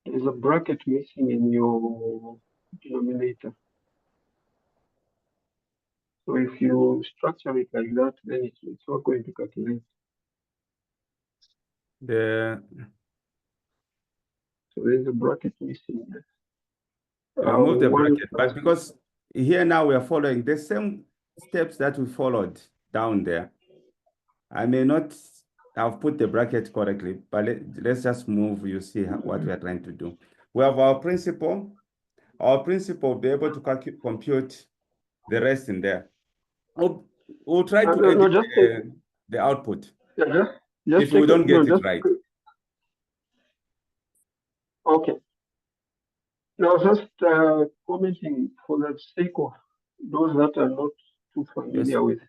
Speaker 10: there's a bracket missing in your denominator. So if you structure it like that, then it's not going to calculate. So there's a bracket missing there.
Speaker 2: Remove the
Speaker 10: One
Speaker 2: bracket, but because here now we are following the same steps that we followed down there. I may not have put the bracket correctly, but let's just move, you see what we are trying to do. We have our principal. Our principal will be able to compute the rest in there. We'll try to edit the output.
Speaker 10: Yeah, just
Speaker 2: if we don't get it right.
Speaker 10: Okay. Now, just commenting for the sake of those that are not too familiar with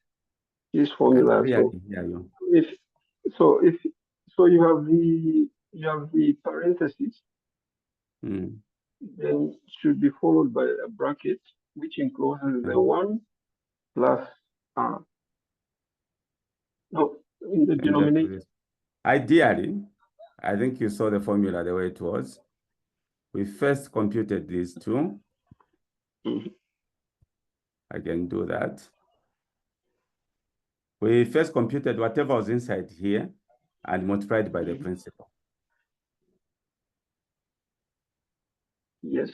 Speaker 10: this formula. So you have the parentheses, then it should be followed by a bracket, which encloses the 1 plus no, in the denominator.
Speaker 2: Ideally, I think you saw the formula the way it was. We first computed these two. I can do that. We first computed whatever was inside here and multiplied by the principal.
Speaker 10: Yes.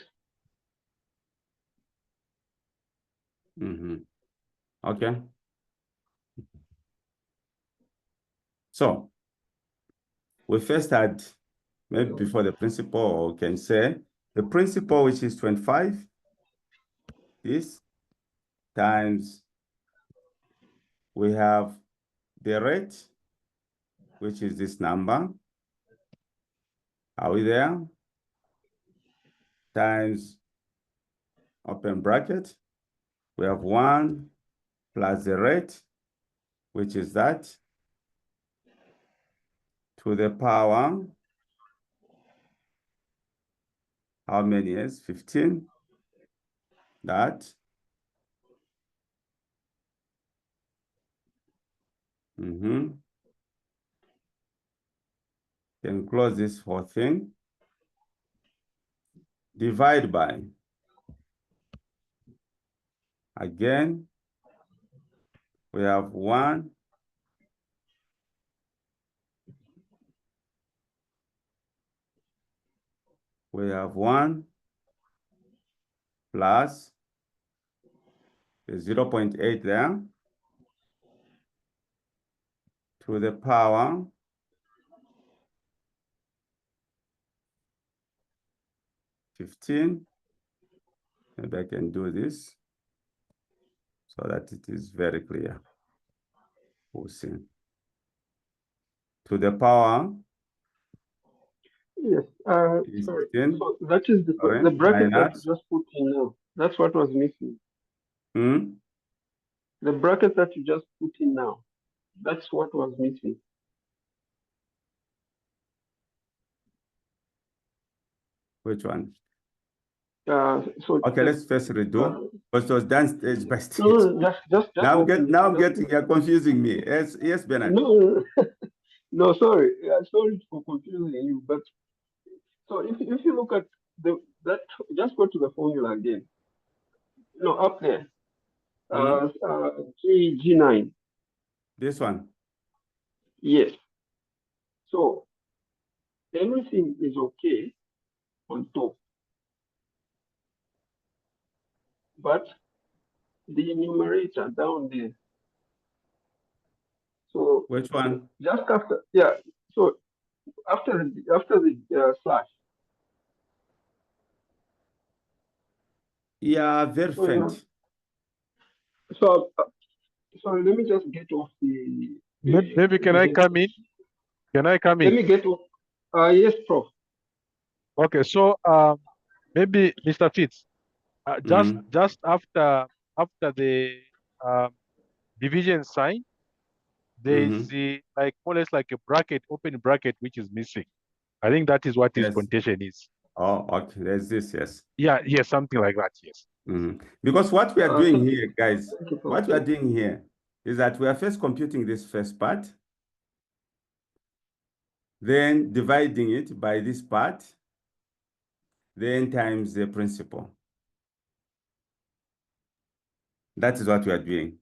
Speaker 2: Okay. So we first had, maybe before the principal, or we can say the principal, which is 25, this times we have the rate, which is this number. Are we there? Times open bracket. We have 1 plus the rate, which is that, to the power, how many is 15? That. Can close this whole thing. Divide by, again, we have 1 plus the 0.8 there to the power 15. Maybe I can do this so that it is very clear. We'll see. To the power.
Speaker 10: Yes. Sorry. So that is the bracket that you just put in now. That's what was missing. The bracket that you just put in now. That's what was missing.
Speaker 2: Which one?
Speaker 10: Okay,
Speaker 2: let's first redo. But it was done stage by stage.
Speaker 10: No, just
Speaker 2: now you're confusing me. Yes, Bernard.
Speaker 10: No, sorry. Sorry for confusing you. But so if you look at that, just go to the formula again. No, up there. G9.
Speaker 2: This one.
Speaker 10: Yes. So everything is okay on top. But the numerator down there. So
Speaker 2: which one?
Speaker 10: Just after, yeah. So after the slash.
Speaker 2: Yeah, very faint.
Speaker 10: So sorry, let me just get off the.
Speaker 3: Maybe can I come in? Can I come in?
Speaker 10: Let me get off. Yes, Prof.
Speaker 3: Okay, so maybe Mr. Fitz, just after the division sign, there is like more or less like a bracket, open bracket, which is missing. I think that is what his contention is.
Speaker 2: Oh, okay. There's this, yes.
Speaker 3: Yeah, yes, something like that, yes.
Speaker 2: Because what we are doing here, guys,
Speaker 10: Thank you for
Speaker 2: what we are
Speaker 10: saying.
Speaker 2: doing here is that we are first computing this first part, then dividing it by this part, then times the principal. That is what we are doing.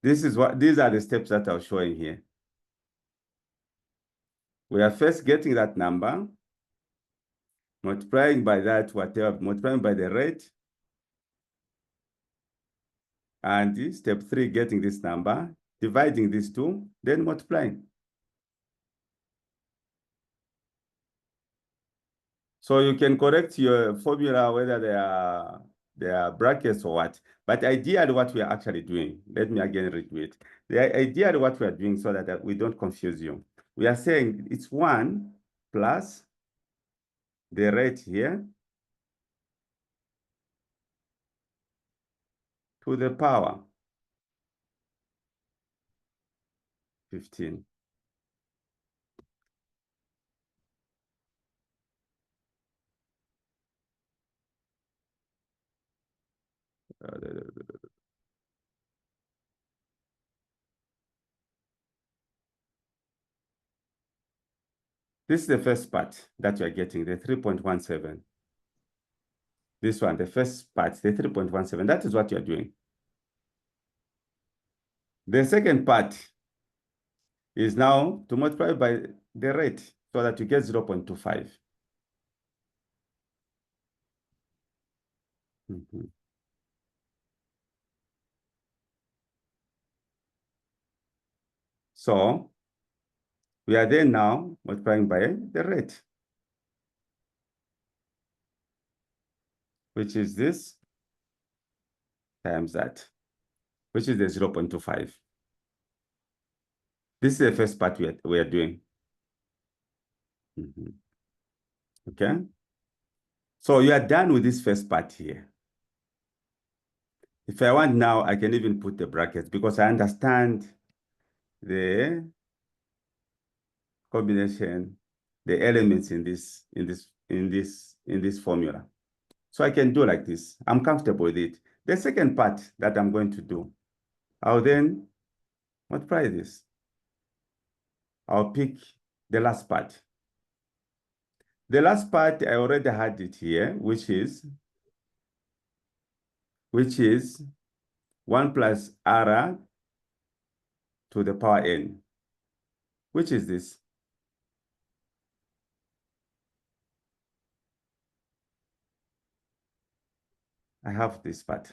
Speaker 2: These are the steps that I'm showing here. We are first getting that number, multiplying by that, whatever, multiplying by the rate. And step 3, getting this number, dividing these two, then multiplying. So you can correct your formula whether they are brackets or what. But ideally what we are actually doing, let me again redo it. The ideally what we are doing so that we don't confuse you. We are saying it's 1 plus the rate here to the power 15. This is the first part that you are getting, the 3.17. This one, the first part, the 3.17, that is what you're doing. The second part is now to multiply by the rate so that you get 0.25. So we are then now multiplying by the rate, which is this times that, which is the 0.25. This is the first part we are doing. Okay. So you are done with this first part here. If I want now, I can even put the brackets because I understand the combination, the elements in this formula. So I can do like this. I'm comfortable with it. The second part that I'm going to do, I'll then multiply this. I'll pick the last part. The last part, I already had it here, which is 1 plus r to the power n, which is this. I have this part,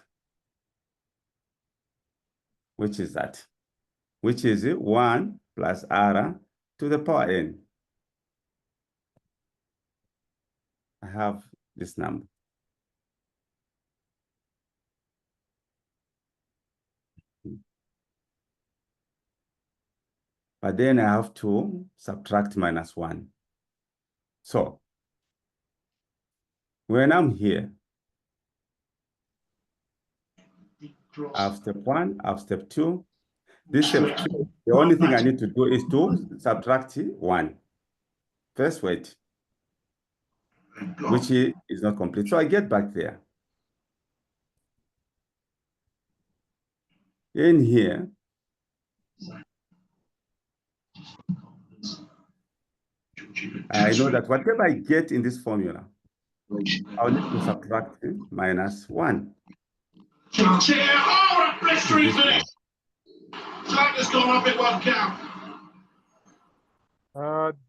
Speaker 2: which is that, which is 1 plus r to the power n. I have this number. But then I have to subtract -1. So when I'm here, I have step 1, I have step 2. This step 3, the only thing I need to do is to subtract 1. First wait, which is not complete. So I get back there. In here, I know that whatever I get in this formula, I'll need to subtract -1.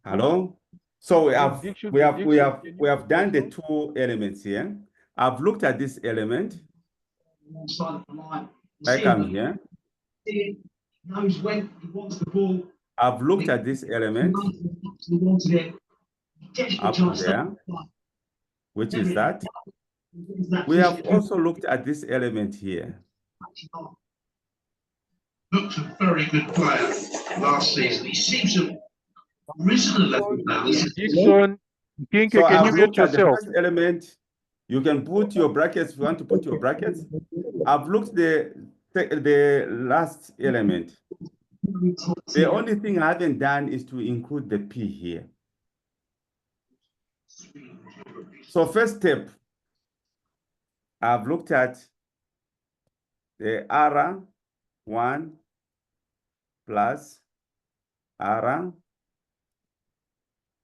Speaker 2: Hello? So we have done the 2 elements here. I've looked at this element. I come here. I've looked at this element up there, which is that. We have also looked at this element here.
Speaker 13: Looks a very good player last season. He seems to have risen a level now.
Speaker 3: Dixon, Kinke,
Speaker 2: So
Speaker 3: can you
Speaker 2: I've
Speaker 3: mute
Speaker 2: looked at the
Speaker 3: yourself?
Speaker 2: first element. You can put your brackets if you want to put your brackets. I've looked the last element. The only thing I haven't done is to include the P here. So first step, I've looked at the R1 plus R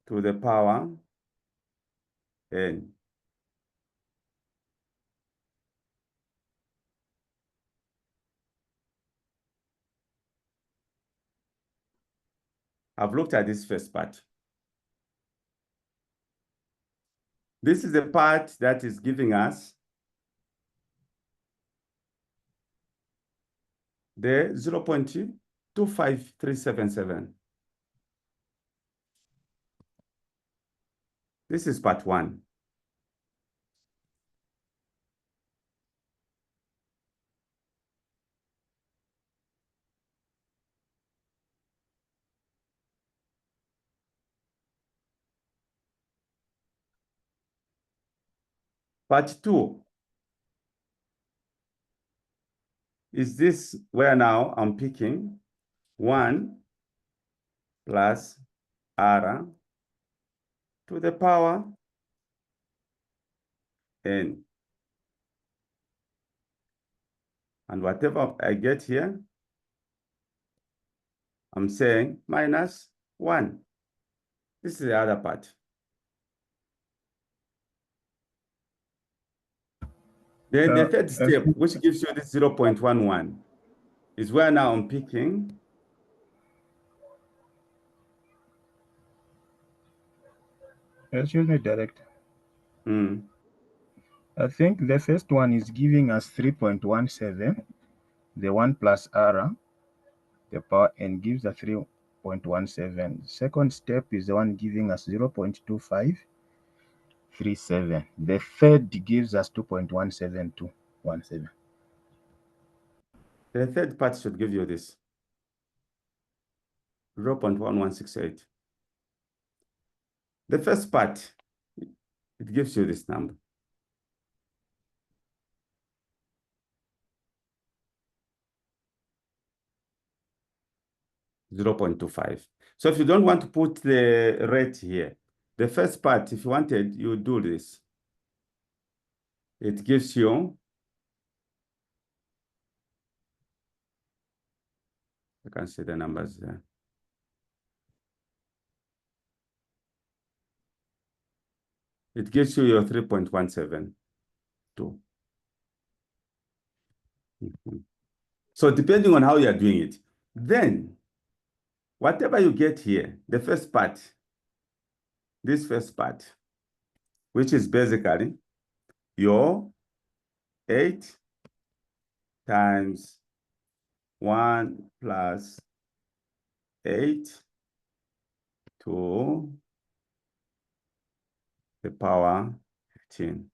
Speaker 2: to the power N. I've looked at this first part. This is the part that is giving us the 0.25377. This is part 1. Part 2 is this where now I'm picking 1 plus R to the power N. And whatever I get here, I'm saying minus 1. This is the other part. Then the third step, which gives you this 0.11, is where now I'm picking
Speaker 12: Excuse me, Director. I think the first one is giving us 3.17. The 1 plus R, the power N gives us 3.17. Second step is the one giving us 0.2537. The third gives us 2.17217.
Speaker 2: the third part should give you this 0.1168. The first part, it gives you this number. .25. So if you don't want to put the rate here, the first part, if you wanted, you do this. It gives you, I can see the numbers there. It gives you your 3.172. So depending on how you are doing it, then whatever you get here, the first part, this first part, which is basically your 8 times 1 plus 8 to the power 15.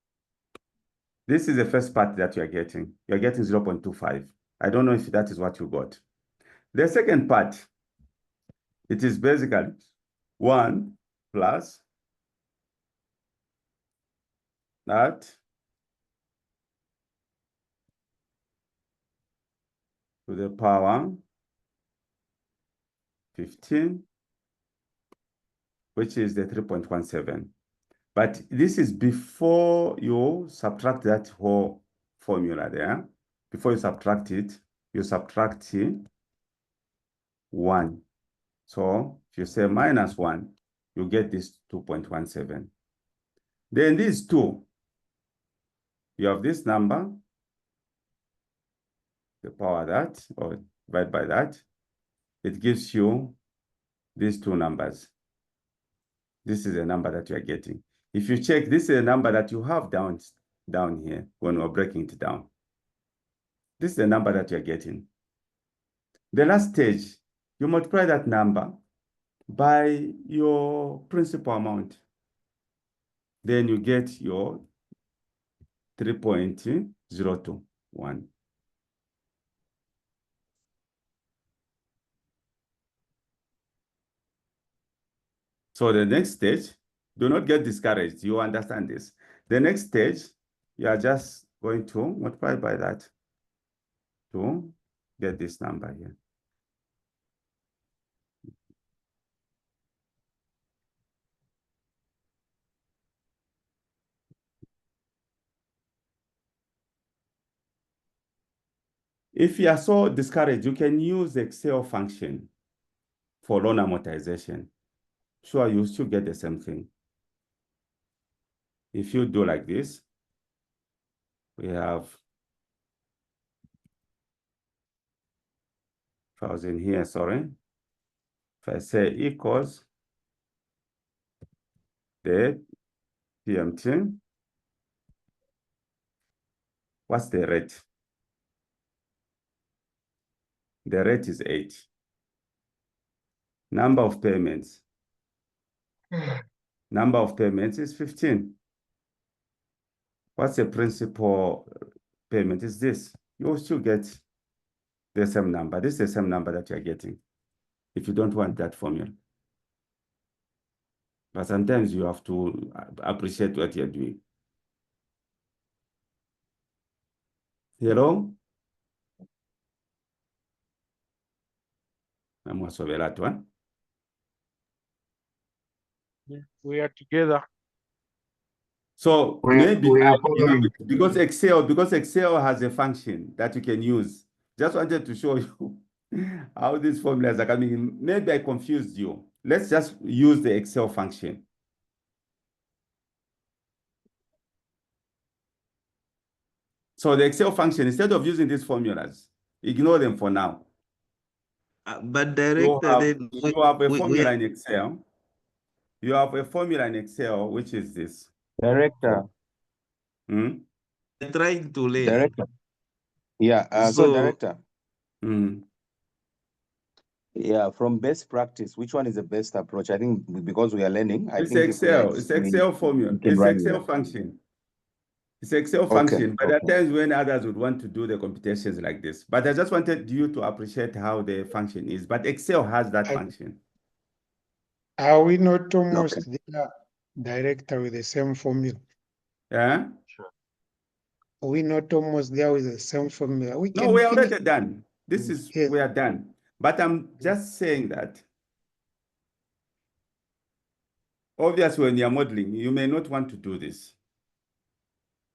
Speaker 2: This is the first part that you're getting. You're getting 0.25. I don't know if that is what you got. The second part, it is basically 1 plus that to the power 15, which is the 3.17. But this is before you subtract that whole formula there. Before you subtract it, you subtract 1. So if you say minus 1, you get this 2.17. Then these two, you have this number, the power that, or divide by that, it gives you these two numbers. This is a number that you are getting. If you check, this is a number that you have down here when we're breaking it down. This is the number that you're getting. The last stage, you multiply that number by your principal amount. Then you get your 3.021. So the next stage, do not get discouraged. You understand this. The next stage, you are just going to multiply by that to get this number here. If you are so discouraged, you can use the Excel function for loan amortization. Sure, you still get the same thing. If you do like this, we have 1,000 here, sorry. If I say equals the PMT, what's the rate? The rate is 8. Number of payments. Number of payments is 15. What's the principal payment? Is this? You will still get the same number. This is the same number that you're getting if you don't want that formula. But sometimes you have to appreciate what you're doing. Hello? I'm also that one.
Speaker 3: We are together.
Speaker 2: So
Speaker 8: We
Speaker 2: maybe
Speaker 8: are following.
Speaker 2: because Excel has a function that you can use. Just wanted to show you how these formulas are coming in. Maybe I confused you. Let's just use the Excel function. So the Excel function, instead of using these formulas, ignore them for now.
Speaker 1: But director, then
Speaker 2: You have a formula in Excel. You have a formula in Excel, which is this.
Speaker 12: Director.
Speaker 1: Trying to learn.
Speaker 12: Director. Yeah, so director. Yeah, from best practice, which one is the best approach? I think because we are learning, I
Speaker 2: It's
Speaker 12: think
Speaker 2: Excel. It's Excel formula. It's Excel function. It's Excel function. But there are times when others would want to do the computations like this. But I just wanted you to appreciate how the function is. But Excel has that function.
Speaker 9: Are we not almost there, director, with the same formula?
Speaker 2: Yeah.
Speaker 9: Sure. Are we not almost there with the same formula? We
Speaker 2: No,
Speaker 9: can
Speaker 2: we are
Speaker 9: finish.
Speaker 2: already done. This is we are done. But I'm just saying that obviously when you're modeling, you may not want to do this.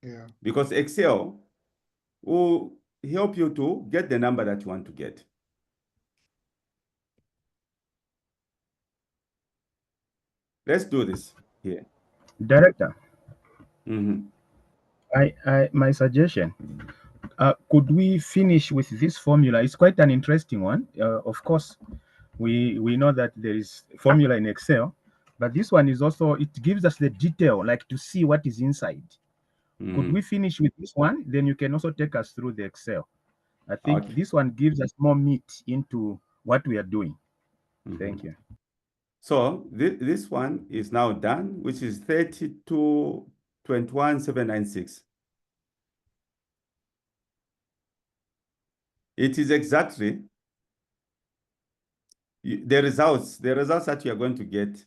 Speaker 9: Yeah.
Speaker 2: Because Excel will help you to get the number that you want to get. Let's do this here.
Speaker 12: Director. My suggestion, could we finish with this formula? It's quite an interesting one. Of course, we know that there is formula in Excel, but this one is also, it gives us the detail, like to see what is inside. Could we finish with this one? Then you can also take us through the Excel. I think this one gives us more meat into what we are doing. Thank you.
Speaker 2: So this one is now done, which is 32,21,796. It is exactly the results that you are going to get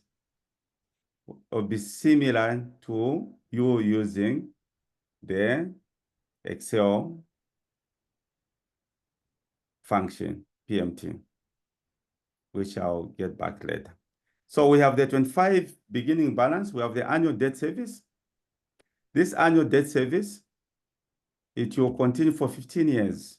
Speaker 2: will be similar to you using the Excel function, PMT, which I'll get back later. So we have the 25 beginning balance. We have the annual debt service. This annual debt service, it will continue for 15 years.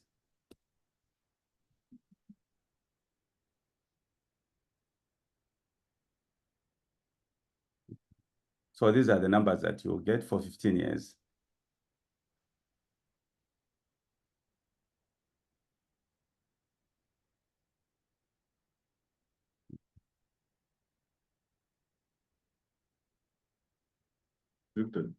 Speaker 2: So these are the numbers that you'll get for 15 years.
Speaker 14: Victor.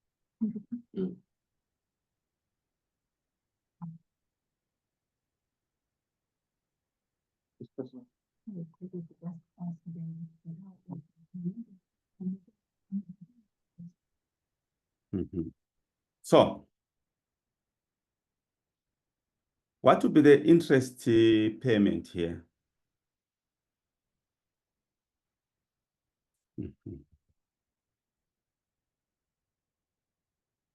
Speaker 2: So what would be the interest payment here?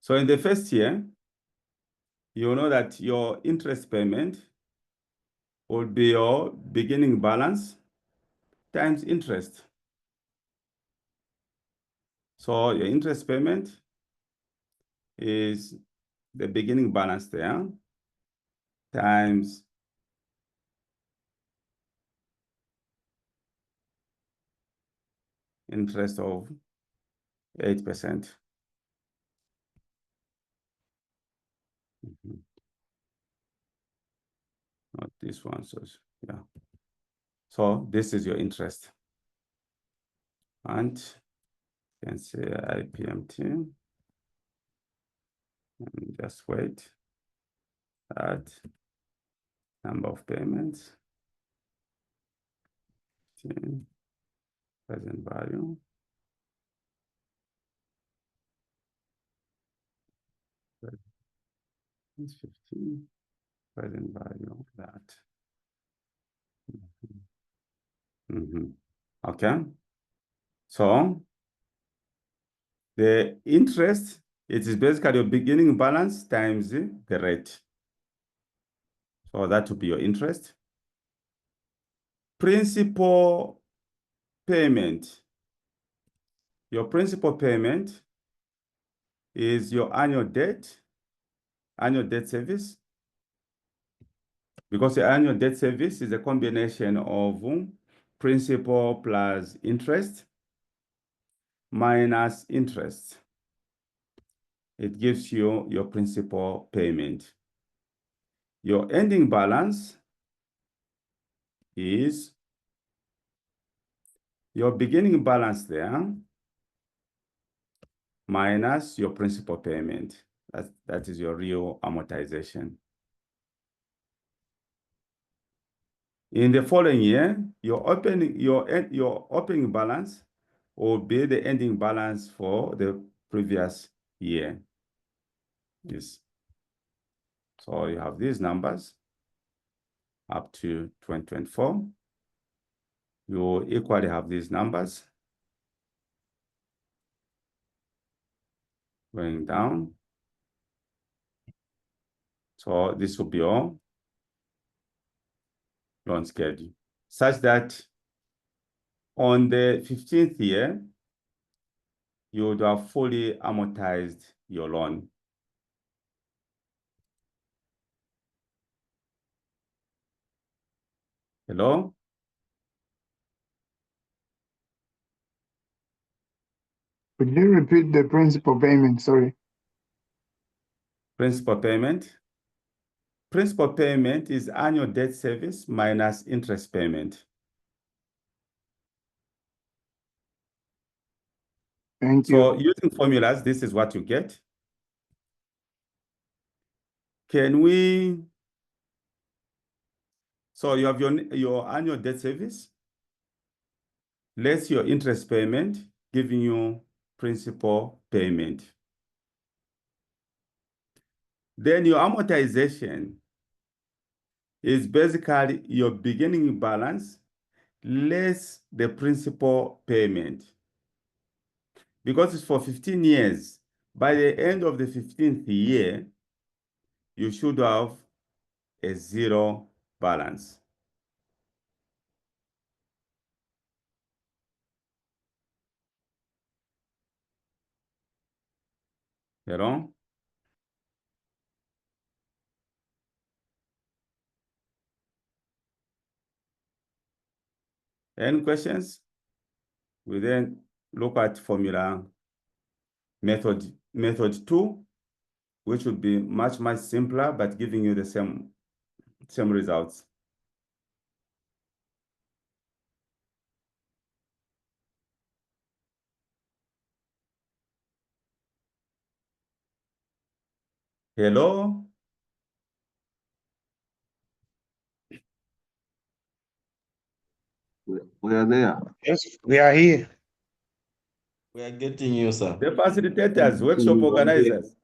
Speaker 2: So in the first year, you know that your interest payment will be your beginning balance times interest. So your interest payment is the beginning balance there times interest of 8%. Not this one, so yeah. So this is your interest. And you can say IPMT. And just wait. Add number of payments. Present value. It's 15. Present value of that. Okay. So the interest, it is basically your beginning balance times the rate. So that would be your interest. Principal payment. Your principal payment is your annual debt service. Because the annual debt service is a combination of principal plus interest minus interest. It gives you your principal payment. Your ending balance is your beginning balance there minus your principal payment. That is your real amortization. In the following year, your opening balance will be the ending balance for the previous year. Yes. So you have these numbers up to 2024. You equally have these numbers going down. So this will be all loan schedule, such that on the 15th year, you would have fully amortized your loan. Hello?
Speaker 15: Could you repeat the principal payment? Sorry.
Speaker 2: Principal payment. Principal payment is annual debt service minus interest payment.
Speaker 15: Thank you.
Speaker 2: So using formulas, this is what you get. Can we, so you have your annual debt service, less your interest payment, giving you principal payment. Then your amortization is basically your beginning balance less the principal payment. Because it's for 15 years, by the end of the 15th year, you should have a zero balance. Hello? Any questions? We then look at formula method 2, which would be much simpler, but giving you the same results. Hello?
Speaker 14: We are there.
Speaker 9: Yes, we are here.
Speaker 1: We are getting you, sir.
Speaker 2: The facilitators, workshop organizers.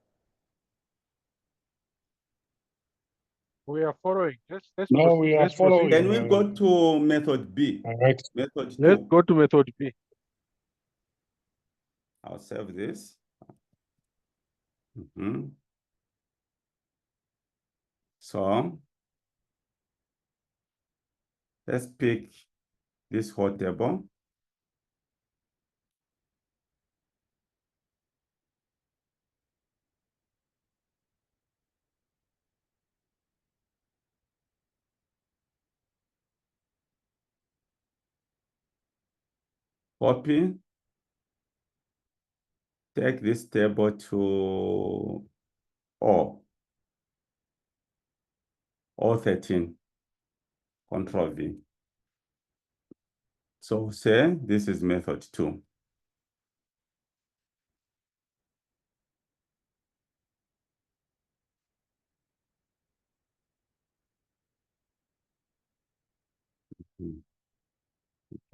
Speaker 3: We are following.
Speaker 8: Let's proceed.
Speaker 2: Can we go to method B?
Speaker 8: Right.
Speaker 2: Method 2.
Speaker 3: Let's go to method B.
Speaker 2: I'll save this. So let's pick this whole table. Copy take this table to O13, Control V. So say this is method 2.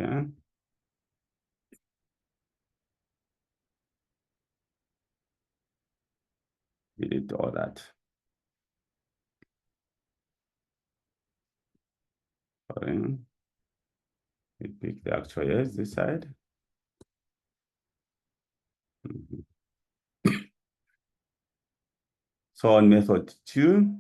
Speaker 2: Okay. Delete all that. Sorry. We pick the actual yes this side. So on method 2,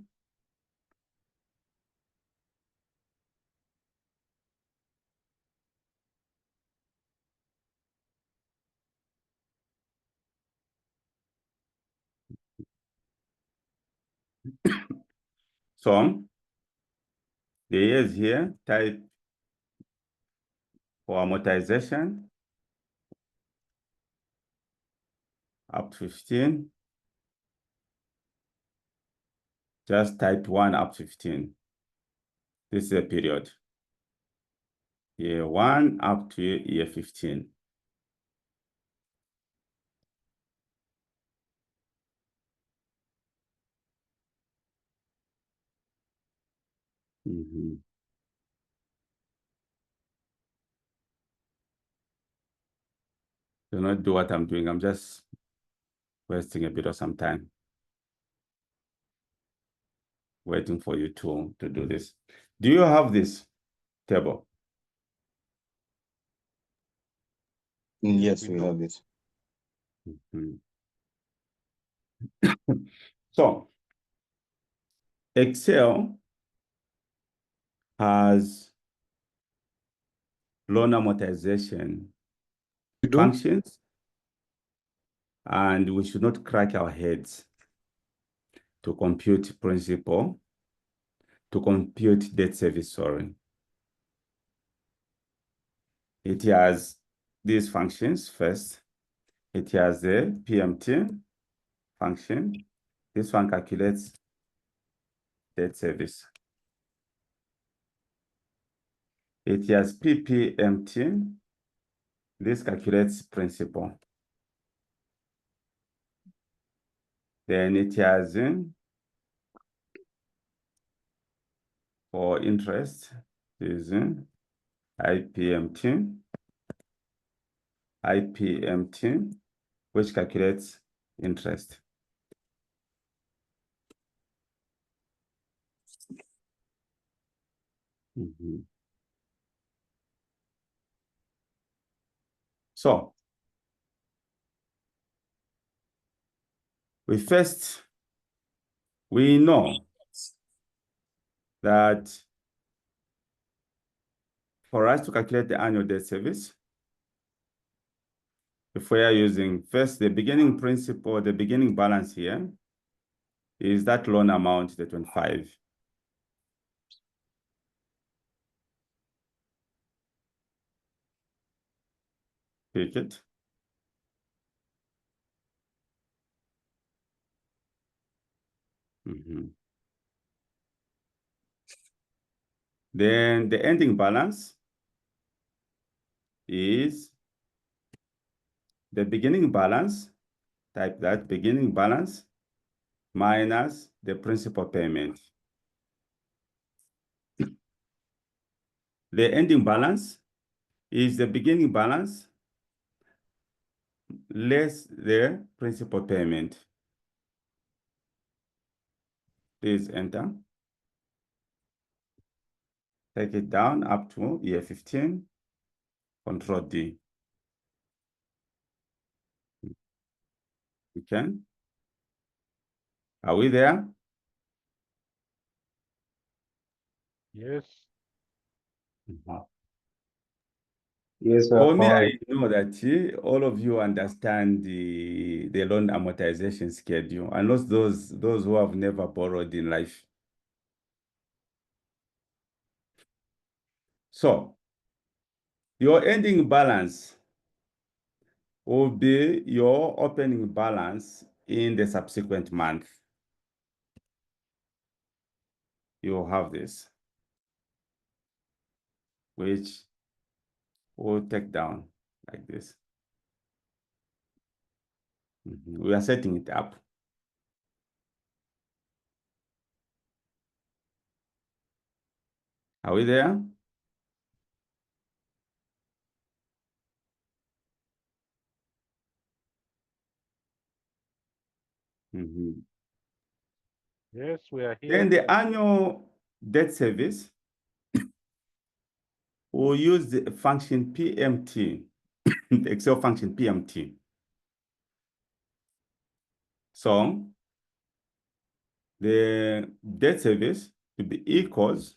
Speaker 2: so the years here, type for amortization up to 15. Just type 1 up to 15. This is a period. Year 1 up to year 15. Do not do what I'm doing. I'm just wasting a bit of some time waiting for you to do this. Do you have this table?
Speaker 16: Yes, we have it.
Speaker 2: So Excel has loan amortization functions, and we should not crack our heads to compute principal, to compute debt service, sorry. It has these functions first. It has the PMT function. This one calculates debt service. It has PPMT. This calculates principal. Then it has for interest is IPMT, which calculates interest. So we know that for us to calculate the annual debt service, if we are using first the beginning principal, the beginning balance here is that loan amount, the 25. Pick it. Then the ending balance is the beginning balance, type that, beginning balance minus the principal payment. The ending balance is the beginning balance less the principal payment. Please enter. Take it down up to year 15, Control D. Okay. Are we there?
Speaker 3: Yes.
Speaker 16: Yes,
Speaker 2: For me, I know that all of you understand the loan amortization schedule, unless those who have never borrowed in life. So your ending balance will be your opening balance in the subsequent month. You have this, which we'll take down like this. We are setting it up. Are we there?
Speaker 3: Yes, we are here.
Speaker 2: Then the annual debt service, we'll use the function PMT, the Excel function PMT. So the debt service to be equals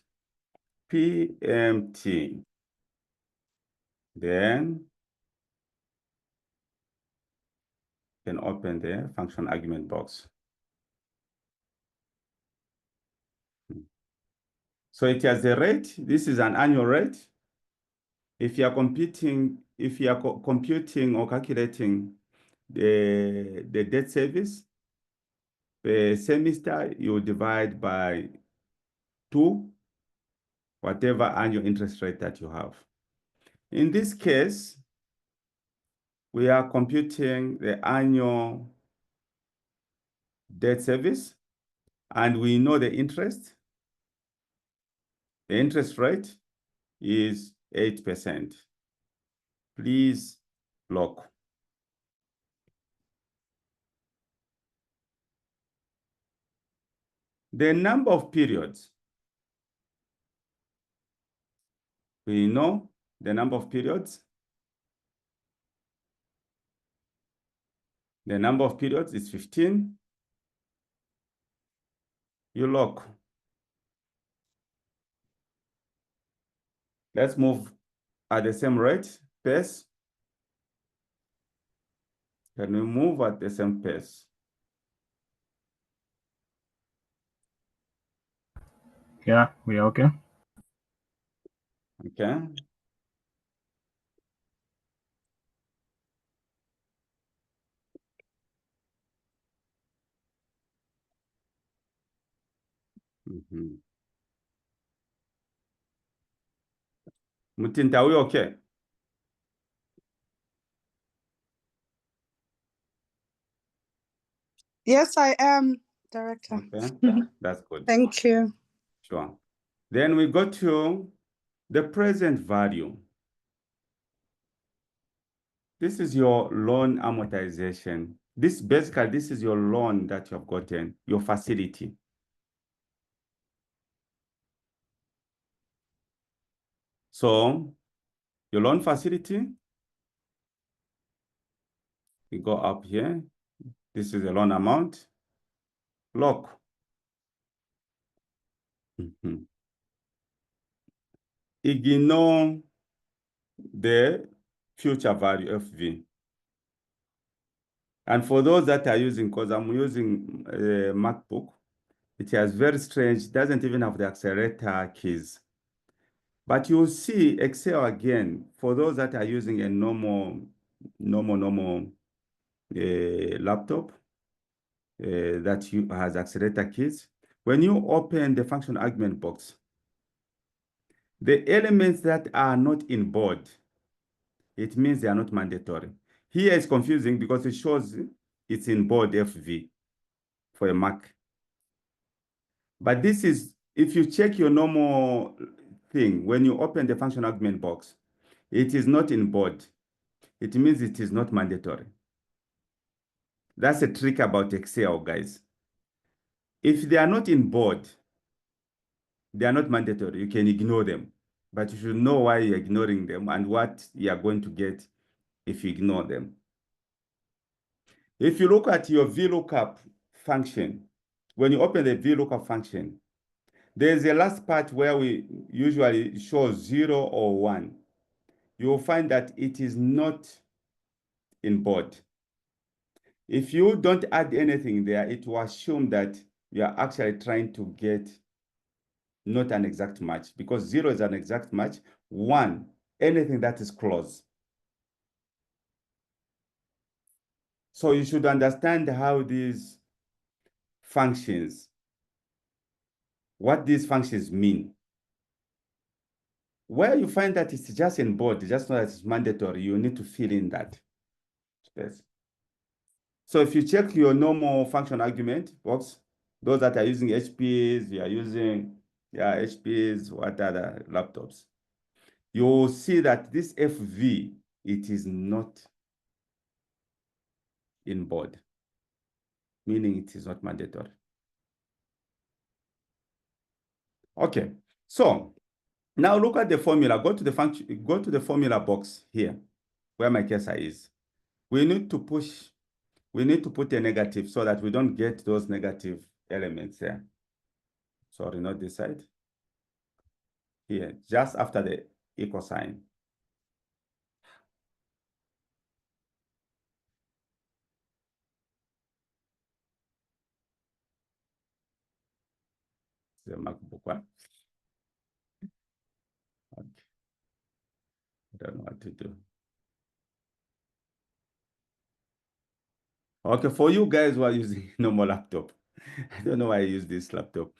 Speaker 2: PMT. Then can open the function argument box. So it has a rate. This is an annual rate. If you are computing or calculating the debt service per semester, you divide by 2, whatever annual interest rate that you have. In this case, we are computing the annual debt service, and we know the interest. The interest rate is 8%. Please lock. The number of periods. We know the number of periods. The number of periods is 15. You lock. Let's move at the same rate, pace. Can we move at the same pace?
Speaker 12: Yeah, we are okay.
Speaker 2: Okay. Mutinta, are we okay?
Speaker 6: Yes, I am, Director.
Speaker 2: Okay, that's good.
Speaker 6: Thank you.
Speaker 2: Sure. Then we go to the present value. This is your loan amortization. This is your loan that you have gotten, your facility. So your loan facility, we go up here. This is the loan amount. Lock. Ignore the future value FV. And for those that are using, because I'm using a MacBook, it has very strange, doesn't even have the accelerator keys. But you'll see Excel again, for those that are using a normal laptop that has accelerator keys. When you open the function argument box, the elements that are not in bold, it means they are not mandatory. Here it's confusing because it shows it's in bold FV for a Mac. But this is, if you check your normal thing, when you open the function argument box, it is not in bold. It means it is not mandatory. That's a trick about Excel, guys. If they are not in bold, they are not mandatory. You can ignore them, but you should know why you're ignoring them and what you are going to get if you ignore them. If you look at your VLOOKUP function, when you open the VLOOKUP function, there's a last part where we usually show 0 or 1. You'll find that it is not in bold. If you don't add anything there, it will assume that you are actually trying to get not an exact match, because 0 is an exact match. 1, anything that is close. So you should understand how these functions, what these functions mean. Where you find that it's just in bold, just know that it's mandatory, you need to fill in that space. So if you check your normal function argument box, those that are using HPs, you are using HPs, what other laptops, you will see that this FV, it is not in bold, meaning it is not mandatory. Okay, so now look at the formula. Go to the function, go to the formula box here, where my cursor is. We need to put a negative so that we don't get those negative elements there. Sorry, not this side. Here, just after the equal sign. The MacBook one. Okay. I don't know what to do. Okay, for you guys who are using normal laptop, I don't know why I use this laptop.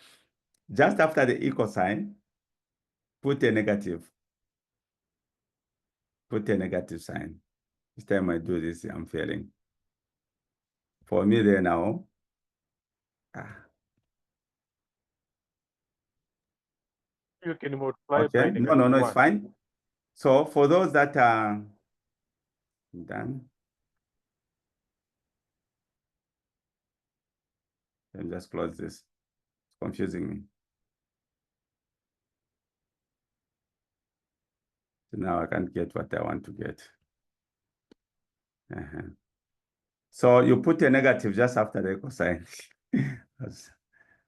Speaker 2: Just after the equal sign, put a negative. Put a negative sign. Each time I do this, I'm failing. For me there now,
Speaker 3: You can multiply
Speaker 2: okay,
Speaker 3: by
Speaker 2: no, it's
Speaker 3: -1.
Speaker 2: fine. So for those that are done, let me just close this. It's confusing me. So now I can't get what I want to get. So you put a negative just after the equal sign.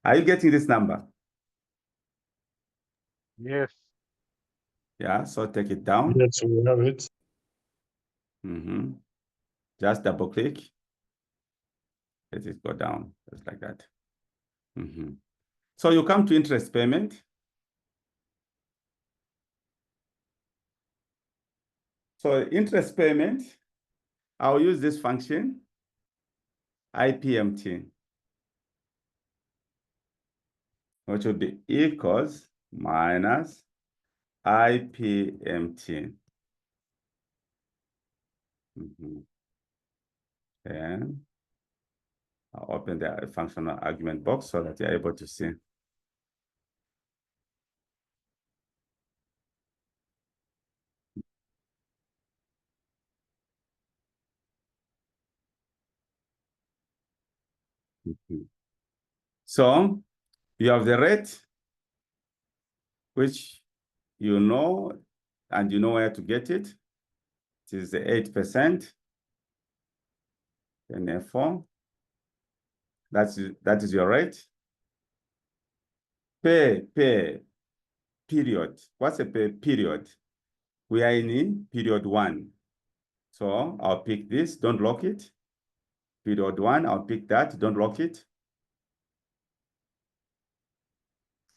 Speaker 2: Are you getting this number?
Speaker 3: Yes.
Speaker 2: Yeah, so take it down.
Speaker 8: Yes, we have it.
Speaker 2: Just double click. Let it go down, just like that. So you come to interest payment. So interest payment, I'll use this function, IPMT, which will be equals minus IPMT. And I'll open the functional argument box so that you're able to see. So you have the rate, which you know, and you know where to get it. It is the 8%. And therefore, that is your rate. Pay period. What's a pay period? We are in period 1. So I'll pick this, don't lock it. Period 1, I'll pick that, don't lock it.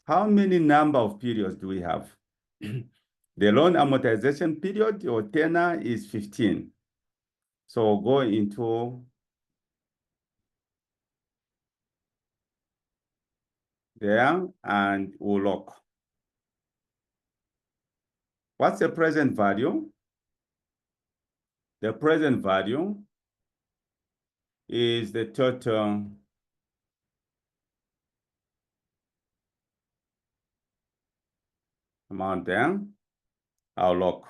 Speaker 2: How many number of periods do we have? The loan amortization period or tenor is 15. So go into there and we'll lock. What's the present value? The present value is the total amount there. I'll lock.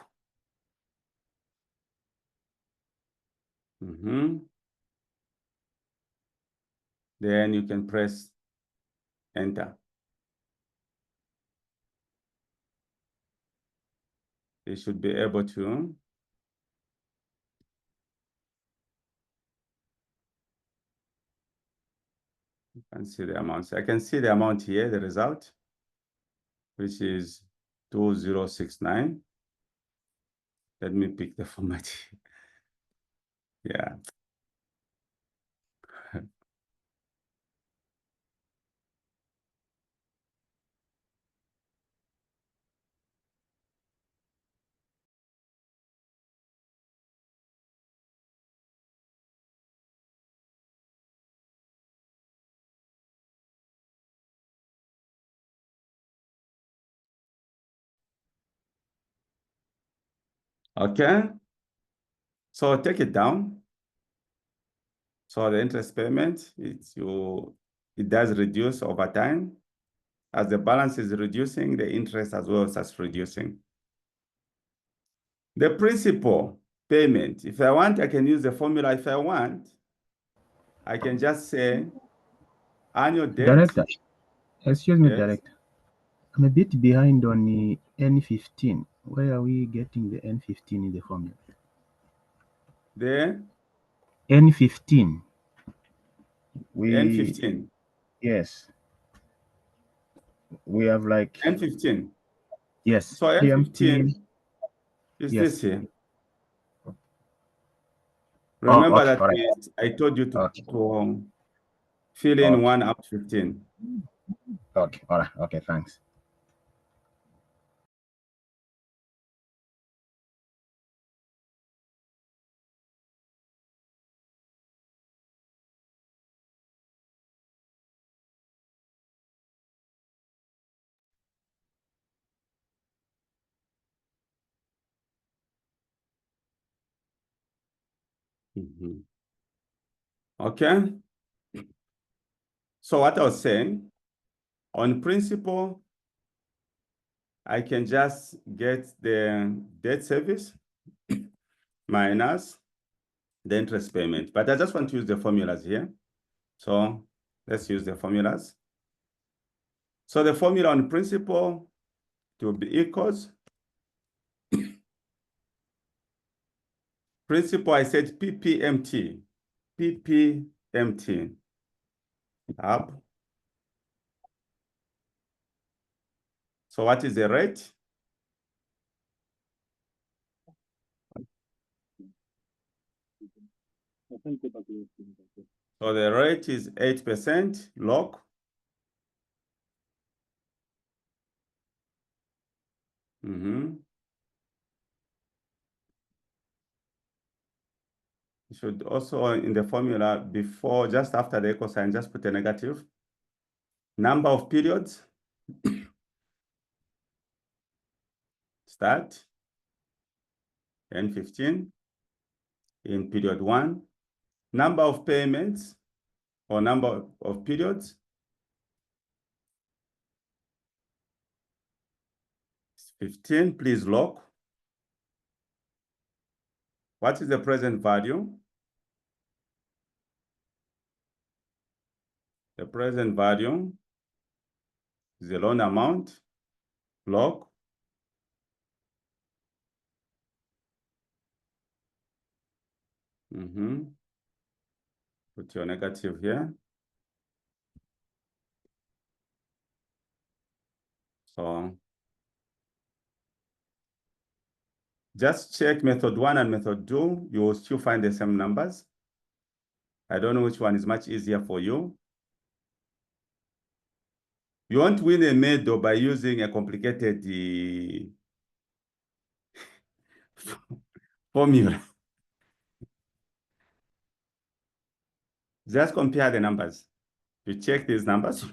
Speaker 2: Then you can press enter. You should be able to you can see the amounts. I can see the amount here, the result, which is 2069. Let me pick the format. Yeah. Okay. So take it down. So the interest payment, it does reduce over time. As the balance is reducing, the interest as well starts reducing. The principal payment, if I want, I can use the formula. If I want, I can just say annual debt.
Speaker 12: Director, excuse me,
Speaker 2: Yes.
Speaker 12: Director. I'm a bit behind on the N15. Where are we getting the N15 in the formula?
Speaker 2: The
Speaker 12: N15.
Speaker 2: N15.
Speaker 12: Yes. We have like
Speaker 2: N15.
Speaker 12: Yes.
Speaker 2: So N15
Speaker 12: PMT
Speaker 2: is
Speaker 12: yes.
Speaker 2: this here. Remember
Speaker 12: okay,
Speaker 2: that
Speaker 12: all right.
Speaker 2: I told you to,
Speaker 12: Okay.
Speaker 2: to fill in 1 up to 15.
Speaker 12: Okay, all right. Okay, thanks.
Speaker 2: Okay. So what I was saying, on principle, I can just get the debt service minus the interest payment. But I just want to use the formulas here. So let's use the formulas. So the formula on principle to be equals principle, I said PPMT. PPMT up. So what is the rate? So the rate is 8% log. You should also, in the formula, before, just after the equal sign, just put a negative. Number of periods. Start. N15 in period 1. Number of payments or number of periods. 15, please log. What is the present value? The present value is the loan amount, log. Put your negative here. So just check method 1 and method 2. You will still find the same numbers. I don't know which one is much easier for you. You won't win a medal by using a complicated formula. Just compare the numbers. You check these numbers.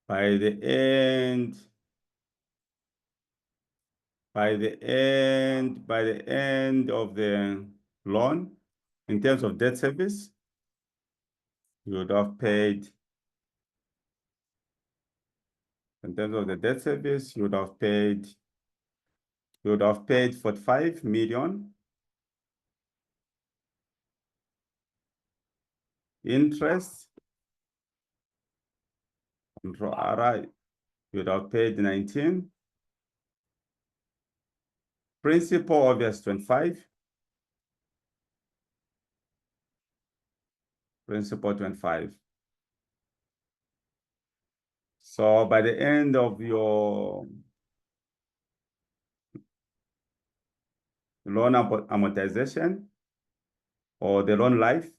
Speaker 2: By the end of the loan, in terms of debt service, you would have paid, in terms of the debt service, you would have paid 45 million. Interest, control RI, you would have paid 19. Principal, obvious 25. Principal 25. So by the end of your loan amortization or the loan life,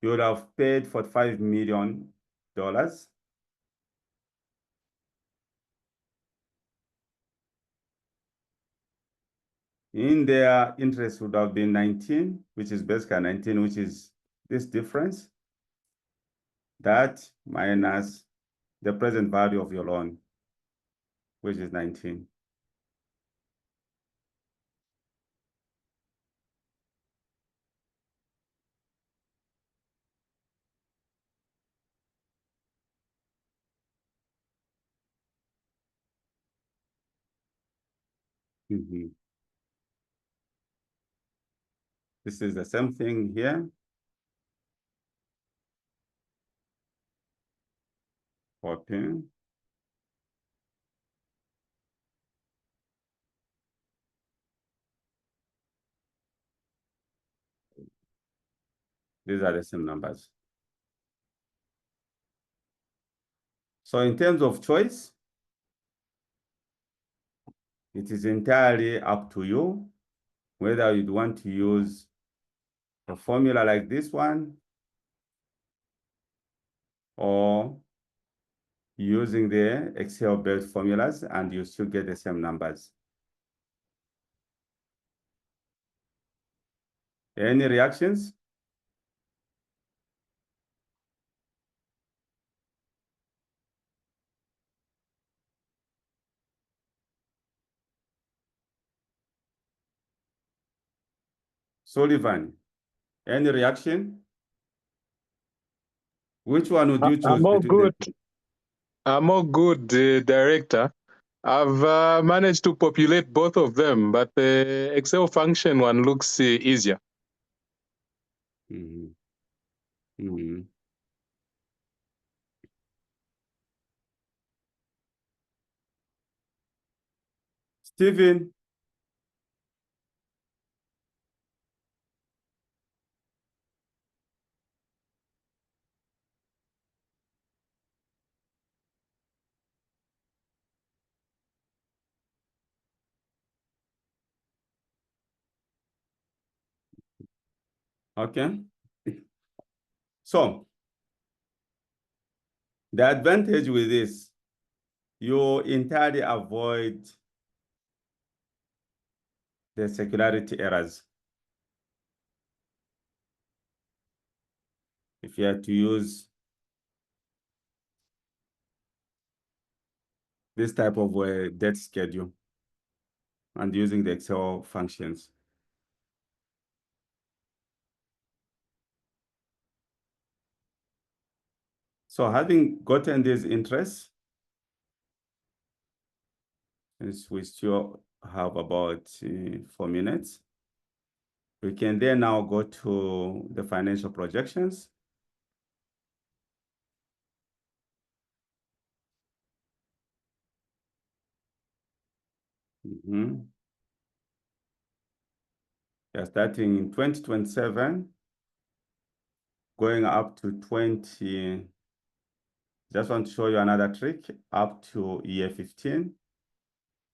Speaker 2: you would have paid $45 million. In their interest would have been 19, which is basically 19, which is this difference. That minus the present value of your loan, which is 19. This is the same thing here. 14. These are the same numbers. So in terms of choice, it is entirely up to you whether you'd want to use a formula like this one or using the Excel-based formulas, and you still get the same numbers. Any reactions? Sullivan, any reaction? Which one would you choose?
Speaker 17: I'm all
Speaker 2: between
Speaker 17: good. I'm all good, Director. I've managed to populate both of them, but the Excel function one looks easier.
Speaker 2: Stephen? Okay. So the advantage with this, you entirely avoid the circularity errors. If you had to use this type of debt schedule and using the Excel functions. So having gotten these interests, since we still have about 4 minutes, we can then now go to the financial projections. We are starting in 2027, going up to 20. Just want to show you another trick up to year 15.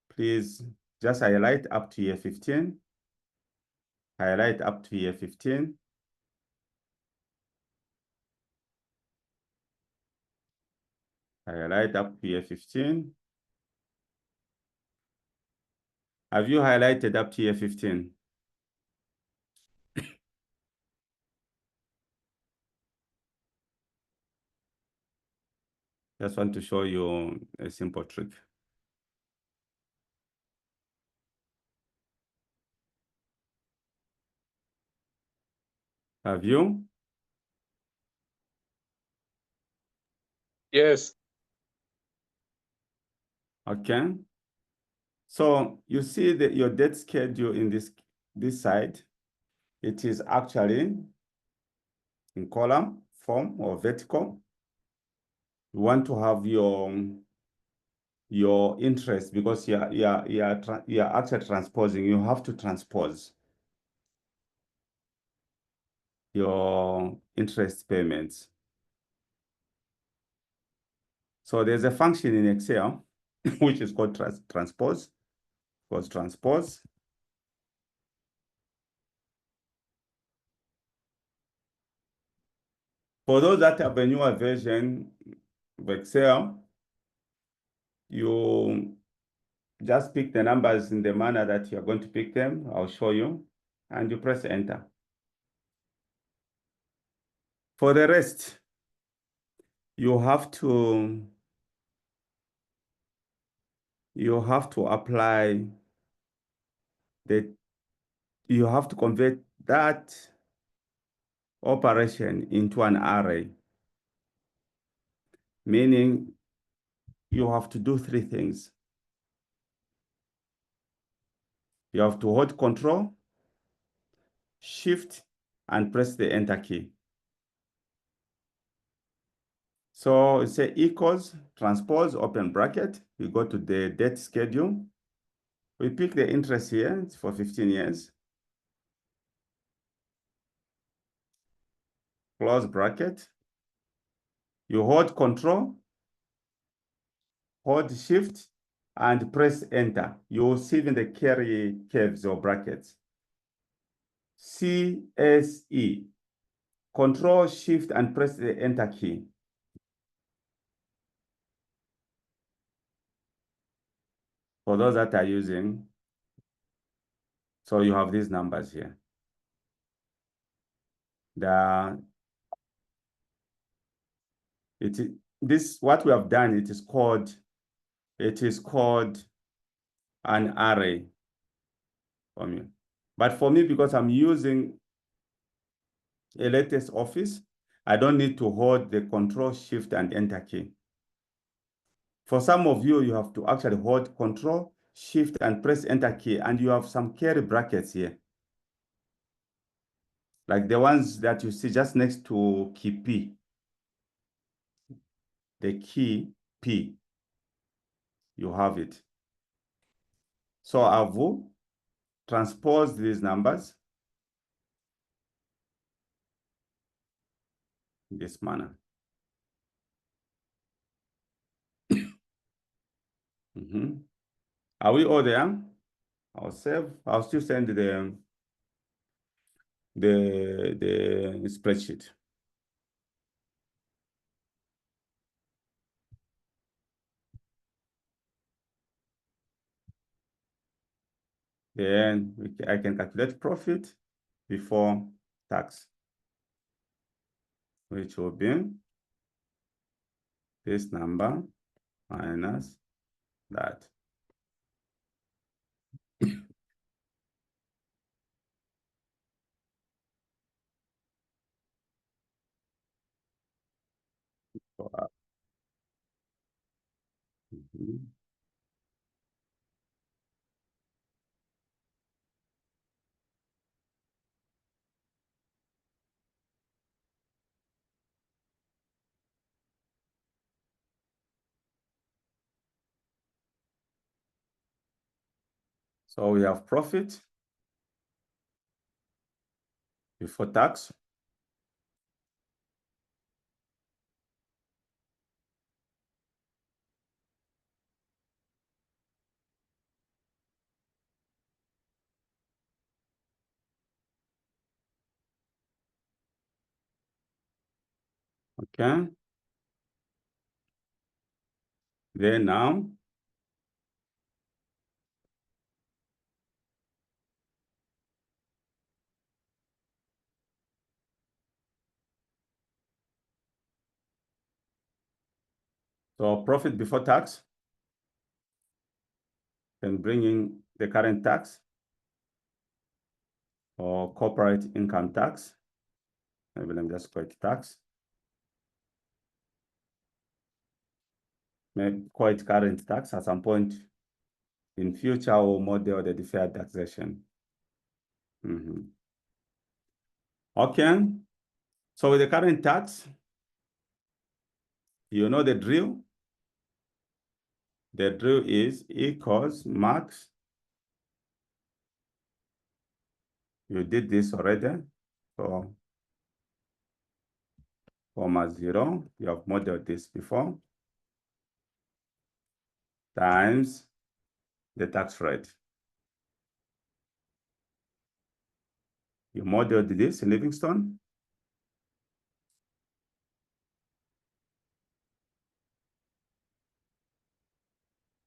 Speaker 2: Please just highlight up to year 15. Highlight up to year 15. Highlight up to year 15. Have you highlighted up to year 15? Just want to show you a simple trick. Have you?
Speaker 17: Yes.
Speaker 2: Okay. So you see that your debt schedule in this side, it is actually in column form or vertical. You want to have your interest because you're actually transposing. You have to transpose your interest payments. So there's a function in Excel which is called transpose. Was transpose. For those that have a newer version of Excel, you just pick the numbers in the manner that you're going to pick them. I'll show you, and you press enter. For the rest, you have to you have to apply you have to convert that operation into an array, meaning you have to do three things. You have to hold Control, Shift, and press the Enter key. So say equals, transpose, open bracket. We go to the date schedule. We pick the interest here, it's for 15 years. Close bracket. You hold Control, hold Shift, and press Enter. You will see in the carry curves or brackets. CSE. Control, Shift, and press the Enter key. For those that are using, so you have these numbers here. What we have done, it is called an array for me. But for me, because I'm using a latest Office, I don't need to hold the Control, Shift, and Enter key. For some of you, you have to actually hold Control, Shift, and press Enter key, and you have some curly brackets here. Like the ones that you see just next to key P. The key P, you have it. So I will transpose these numbers in this manner. Are we all there? I'll save. I'll still send the spreadsheet. Then I can calculate profit before tax, which will be this number minus that. So we have profit before tax. Okay. Then now, so profit before tax, then bring in the current tax or corporate income tax. Maybe let me just call it tax. Maybe call it current tax at some point in future or model the deferred taxation. Okay. So with the current tax, you know the drill. The drill is equals max. You did this already. So, comma 0, you have modeled this before, times the tax rate. You modeled this in Livingstone.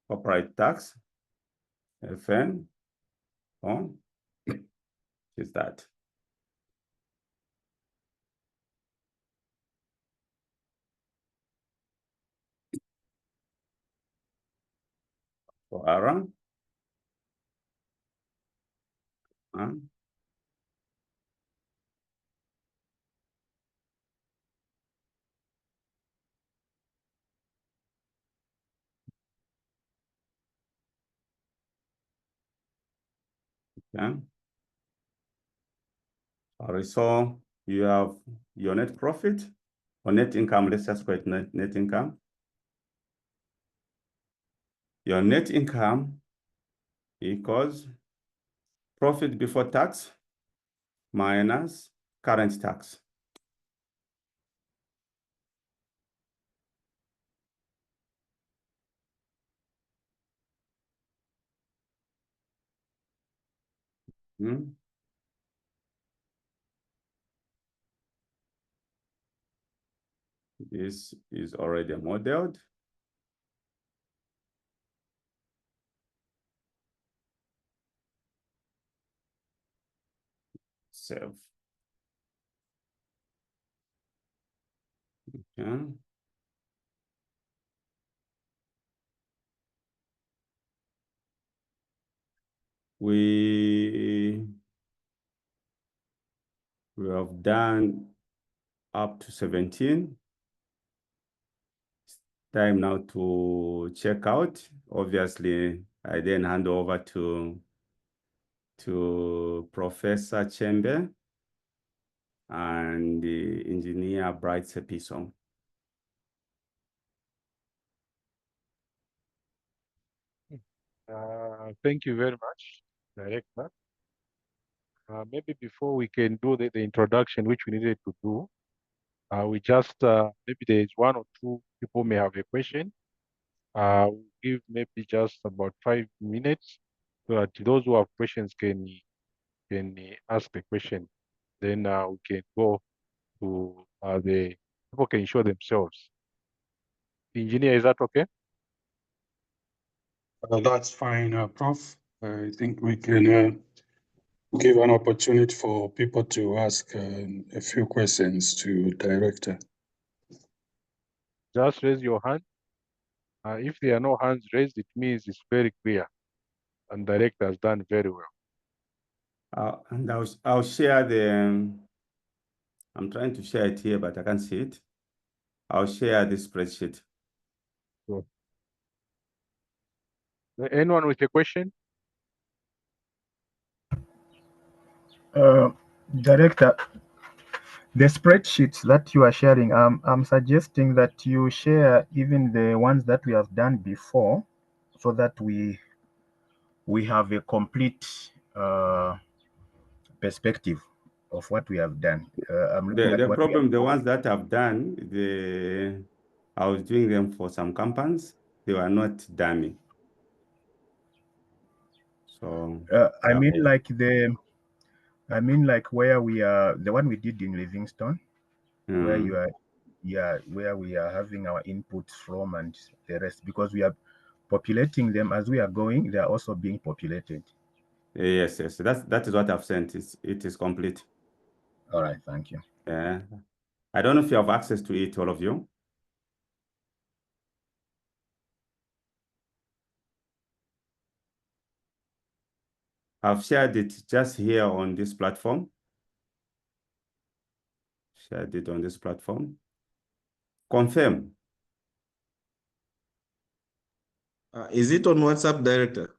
Speaker 2: Corporate tax, FN, is that. for ARA. Okay. Sorry, so you have your net profit or net income. Let's just write net income. Your net income equals profit before tax minus current tax. This is already modeled. Save. Okay. We have done up to 17. It's time now to check out. Obviously, I then hand over to Professor Chembe and the engineer Bright Sepiso.
Speaker 3: Thank you very much, Director. Maybe before we can do the introduction, which we needed to do, we just, maybe there's one or two people may have a question. We'll give maybe just about 5 minutes so that those who have questions can ask the question. Then we can go to the people can show themselves. Engineer, is that okay?
Speaker 8: That's fine, Prof. I think we can give an opportunity for people to ask a few questions to Director.
Speaker 3: Just raise your hand. If there are no hands raised, it means it's very clear and Director has done very well.
Speaker 2: And I'll share the, I'm trying to share it here, but I can't see it. I'll share the spreadsheet.
Speaker 3: So, anyone with a question?
Speaker 12: Director, the spreadsheets that you are sharing, I'm suggesting that you share even the ones that we have done before, so that we have a complete perspective of what we have done. I'm looking at
Speaker 2: The
Speaker 12: what
Speaker 2: problem, the ones that I've done, I was doing them for some companies. They were not dummy. So
Speaker 12: I mean like where we are, the one we did in Livingston, where you are, where we are having our inputs from and the rest, because we are populating them as we are going. They are also being populated.
Speaker 2: Yes. That is what I've sent. It is complete.
Speaker 12: All right, thank you.
Speaker 2: Yeah. I don't know if you have access to it, all of you. I've shared it just here on this platform. Shared it on this platform. Confirm.
Speaker 1: Is it on WhatsApp, Director?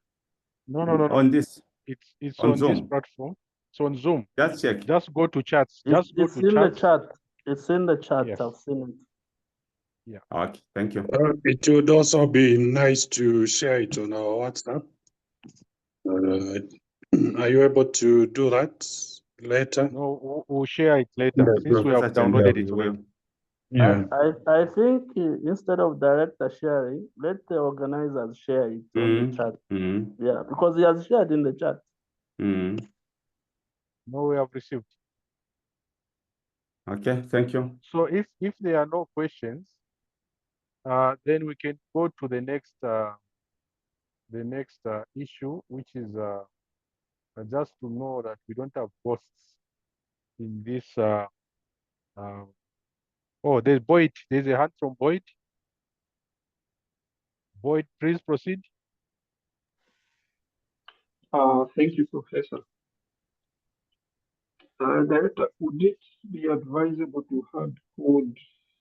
Speaker 3: No.
Speaker 2: On this.
Speaker 3: It's
Speaker 2: on
Speaker 3: on
Speaker 2: Zoom.
Speaker 3: this platform. It's on Zoom.
Speaker 2: Just check.
Speaker 3: Just go to chats.
Speaker 5: It's in the chat. It's in the chat.
Speaker 3: Yes.
Speaker 5: I've seen it.
Speaker 3: Yeah.
Speaker 2: Okay, thank you.
Speaker 8: It would also be nice to share it on our WhatsApp. Are you able to do that later?
Speaker 3: No, we'll share it later since we have downloaded it already.
Speaker 8: Yeah.
Speaker 5: I think instead of Director sharing, let the organizers share it on the chat. Yeah, because he has shared in the chat.
Speaker 3: No, we have received.
Speaker 2: Okay, thank you.
Speaker 3: So if there are no questions, then we can go to the next issue, which is just to know that we don't have costs in this. Oh, there's Boyd. There's a hand from Boyd. Boyd, please proceed.
Speaker 10: Thank you, Professor. Director, would it be advisable to hard code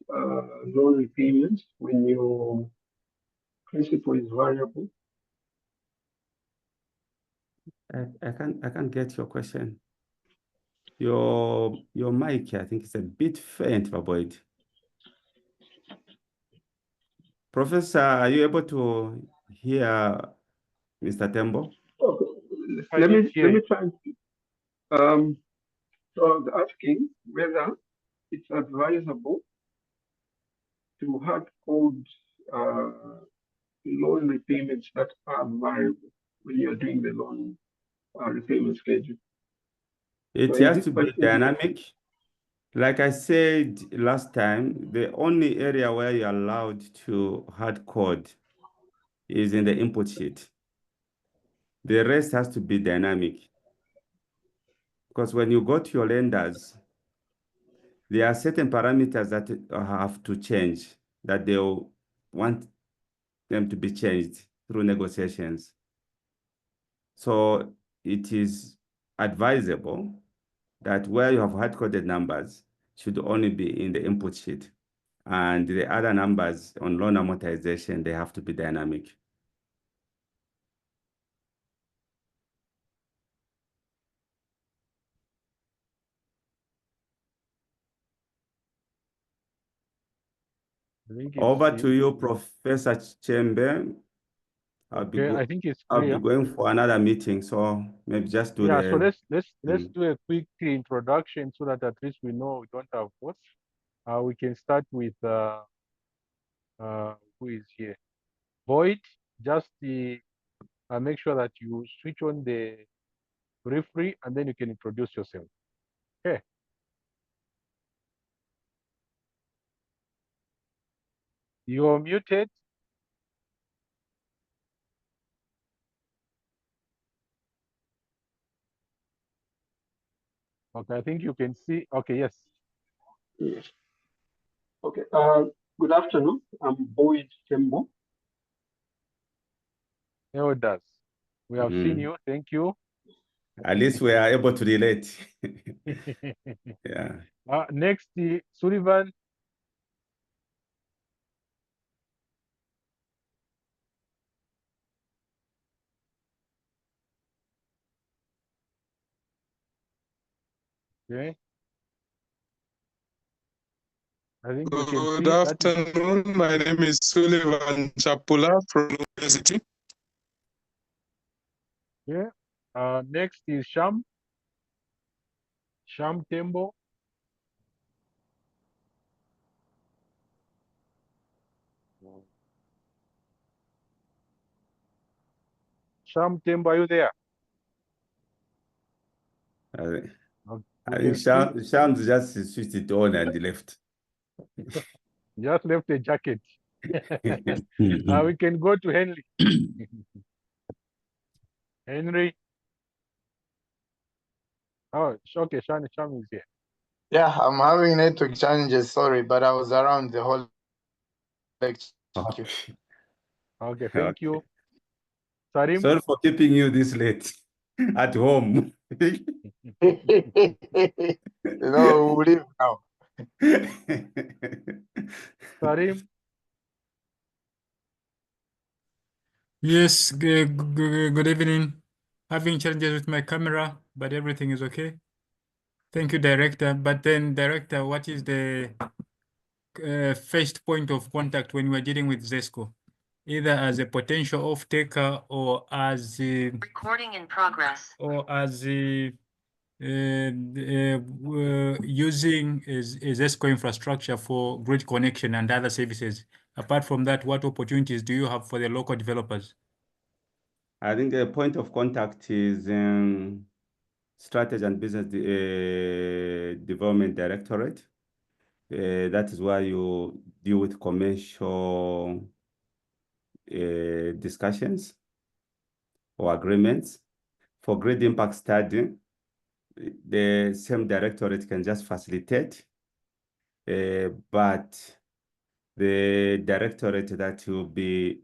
Speaker 10: loan repayments when your principal is variable?
Speaker 2: I can't get your question. Your mic, I think, is a bit faint, Boyd. Professor, are you able to hear Mr. Tembo?
Speaker 10: Okay. Let me try. So I was asking whether it's advisable to hard code loan repayments that are variable when you're doing the loan repayment schedule.
Speaker 2: It
Speaker 10: So
Speaker 2: has to be dynamic. Like I said last time, the only area where you're allowed to hard code is in the input sheet. The rest has to be dynamic. Because when you go to your lenders, there are certain parameters that have to change, that they'll want them to be changed through negotiations. So it is advisable that where you have hard-coded numbers should only be in the input sheet. And the other numbers on loan amortization, they have to be dynamic. Over to you, Professor Chembe.
Speaker 3: Okay, I think it's
Speaker 2: I'll
Speaker 3: clear.
Speaker 2: be going for another meeting, so maybe just do
Speaker 3: Yeah,
Speaker 2: the.
Speaker 3: so let's do a quick introduction so that at least we know we don't have votes. We can start with who is here? Boyd, just make sure that you switch on the referee and then you can introduce yourself. Okay. You're muted. Okay, I think you can see. Okay, yes.
Speaker 10: Yes. Okay. Good afternoon. I'm Boyd Tembo.
Speaker 3: Elders, we have seen you. Thank you.
Speaker 2: At least we are able to relate. Yeah.
Speaker 3: Next, Sullivan. Okay. I think we can see.
Speaker 17: Good afternoon. My name is Sullivan Chapula from University.
Speaker 3: Yeah. Next is Sham. Sham Tembo. Sham Tembo, are you there?
Speaker 2: I think Shams just switched it on and left.
Speaker 3: Just left the jacket. We can go to Henry. Henry. Oh, okay, Sham is here.
Speaker 18: Yeah, I'm having network challenges, sorry, but I was around the whole lecture. Thank you.
Speaker 3: Okay, thank you. Sarim?
Speaker 2: Sorry for keeping you this late at home.
Speaker 18: We'll leave now.
Speaker 3: Sarim?
Speaker 19: Yes, good evening. Having challenges with my camera, but everything is okay. Thank you, Director. But then, Director, what is the first point of contact when we're dealing with ZESCO? Either as a potential off-taker or as recording in progress, or as using ZESCO infrastructure for grid connection and other services. Apart from that, what opportunities do you have for the local developers?
Speaker 2: I think the point of contact is Strategy and Business Development Directorate. That is why you deal with commercial discussions or agreements. For grid impact study, the same directorate can just facilitate, but the directorate that will be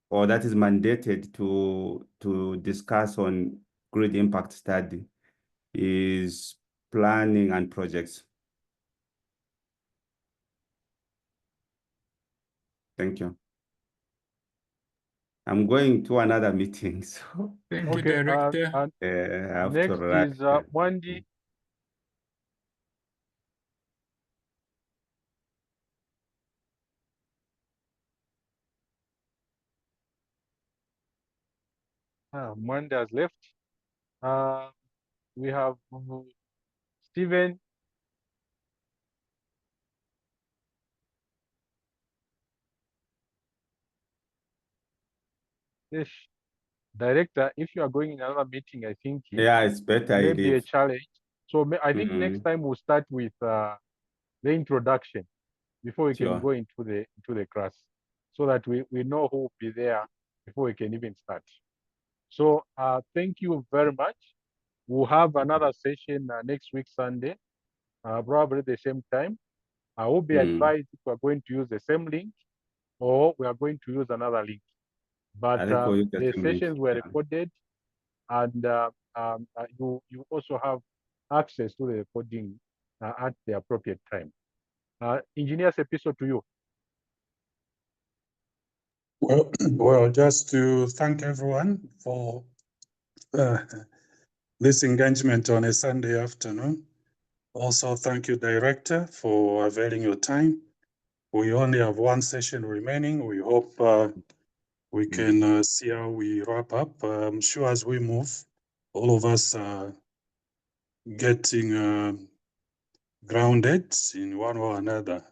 Speaker 2: or that is mandated to discuss on grid impact study is planning and projects. Thank you. I'm going to another meeting, so
Speaker 19: Thank you, Director.
Speaker 2: I have
Speaker 3: Next
Speaker 2: to run.
Speaker 3: is Mwandi. Mwandi has left. We have Stephen. Yes. Director, if you are going in another meeting, I think
Speaker 2: Yeah, it's better I
Speaker 3: maybe a
Speaker 2: leave.
Speaker 3: challenge. So I think next time we'll start with the introduction before we can
Speaker 2: Sure.
Speaker 3: go into the class, so that we know who will be there before we can even start. So thank you very much. We'll have another session next week, Sunday, probably the same time. I will be advised if we're going to use the same link or we are going to use another link. But
Speaker 2: I think we'll use the
Speaker 3: the
Speaker 2: same link.
Speaker 3: sessions were recorded, and you also have access to the recording at the appropriate time. Engineer's episode to you.
Speaker 8: Well, just to thank everyone for this engagement on a Sunday afternoon. Also, thank you, Director, for availing your time. We only have one session remaining. We hope we can see how we wrap up. I'm sure as we move, all of us are getting grounded in one or another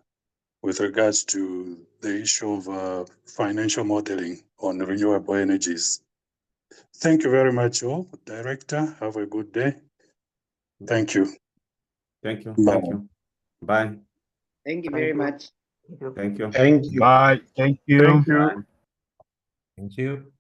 Speaker 8: with regards to the issue of financial modeling on renewable energies. Thank you very much, all. Director, have a good day. Thank you.
Speaker 2: Thank you.
Speaker 8: Bye.
Speaker 2: Thank you. Bye.
Speaker 20: Thank you very much.
Speaker 2: Thank you.
Speaker 12: Thank you. Bye. Thank you.
Speaker 14: Thank you.
Speaker 2: Bye.
Speaker 14: Thank you.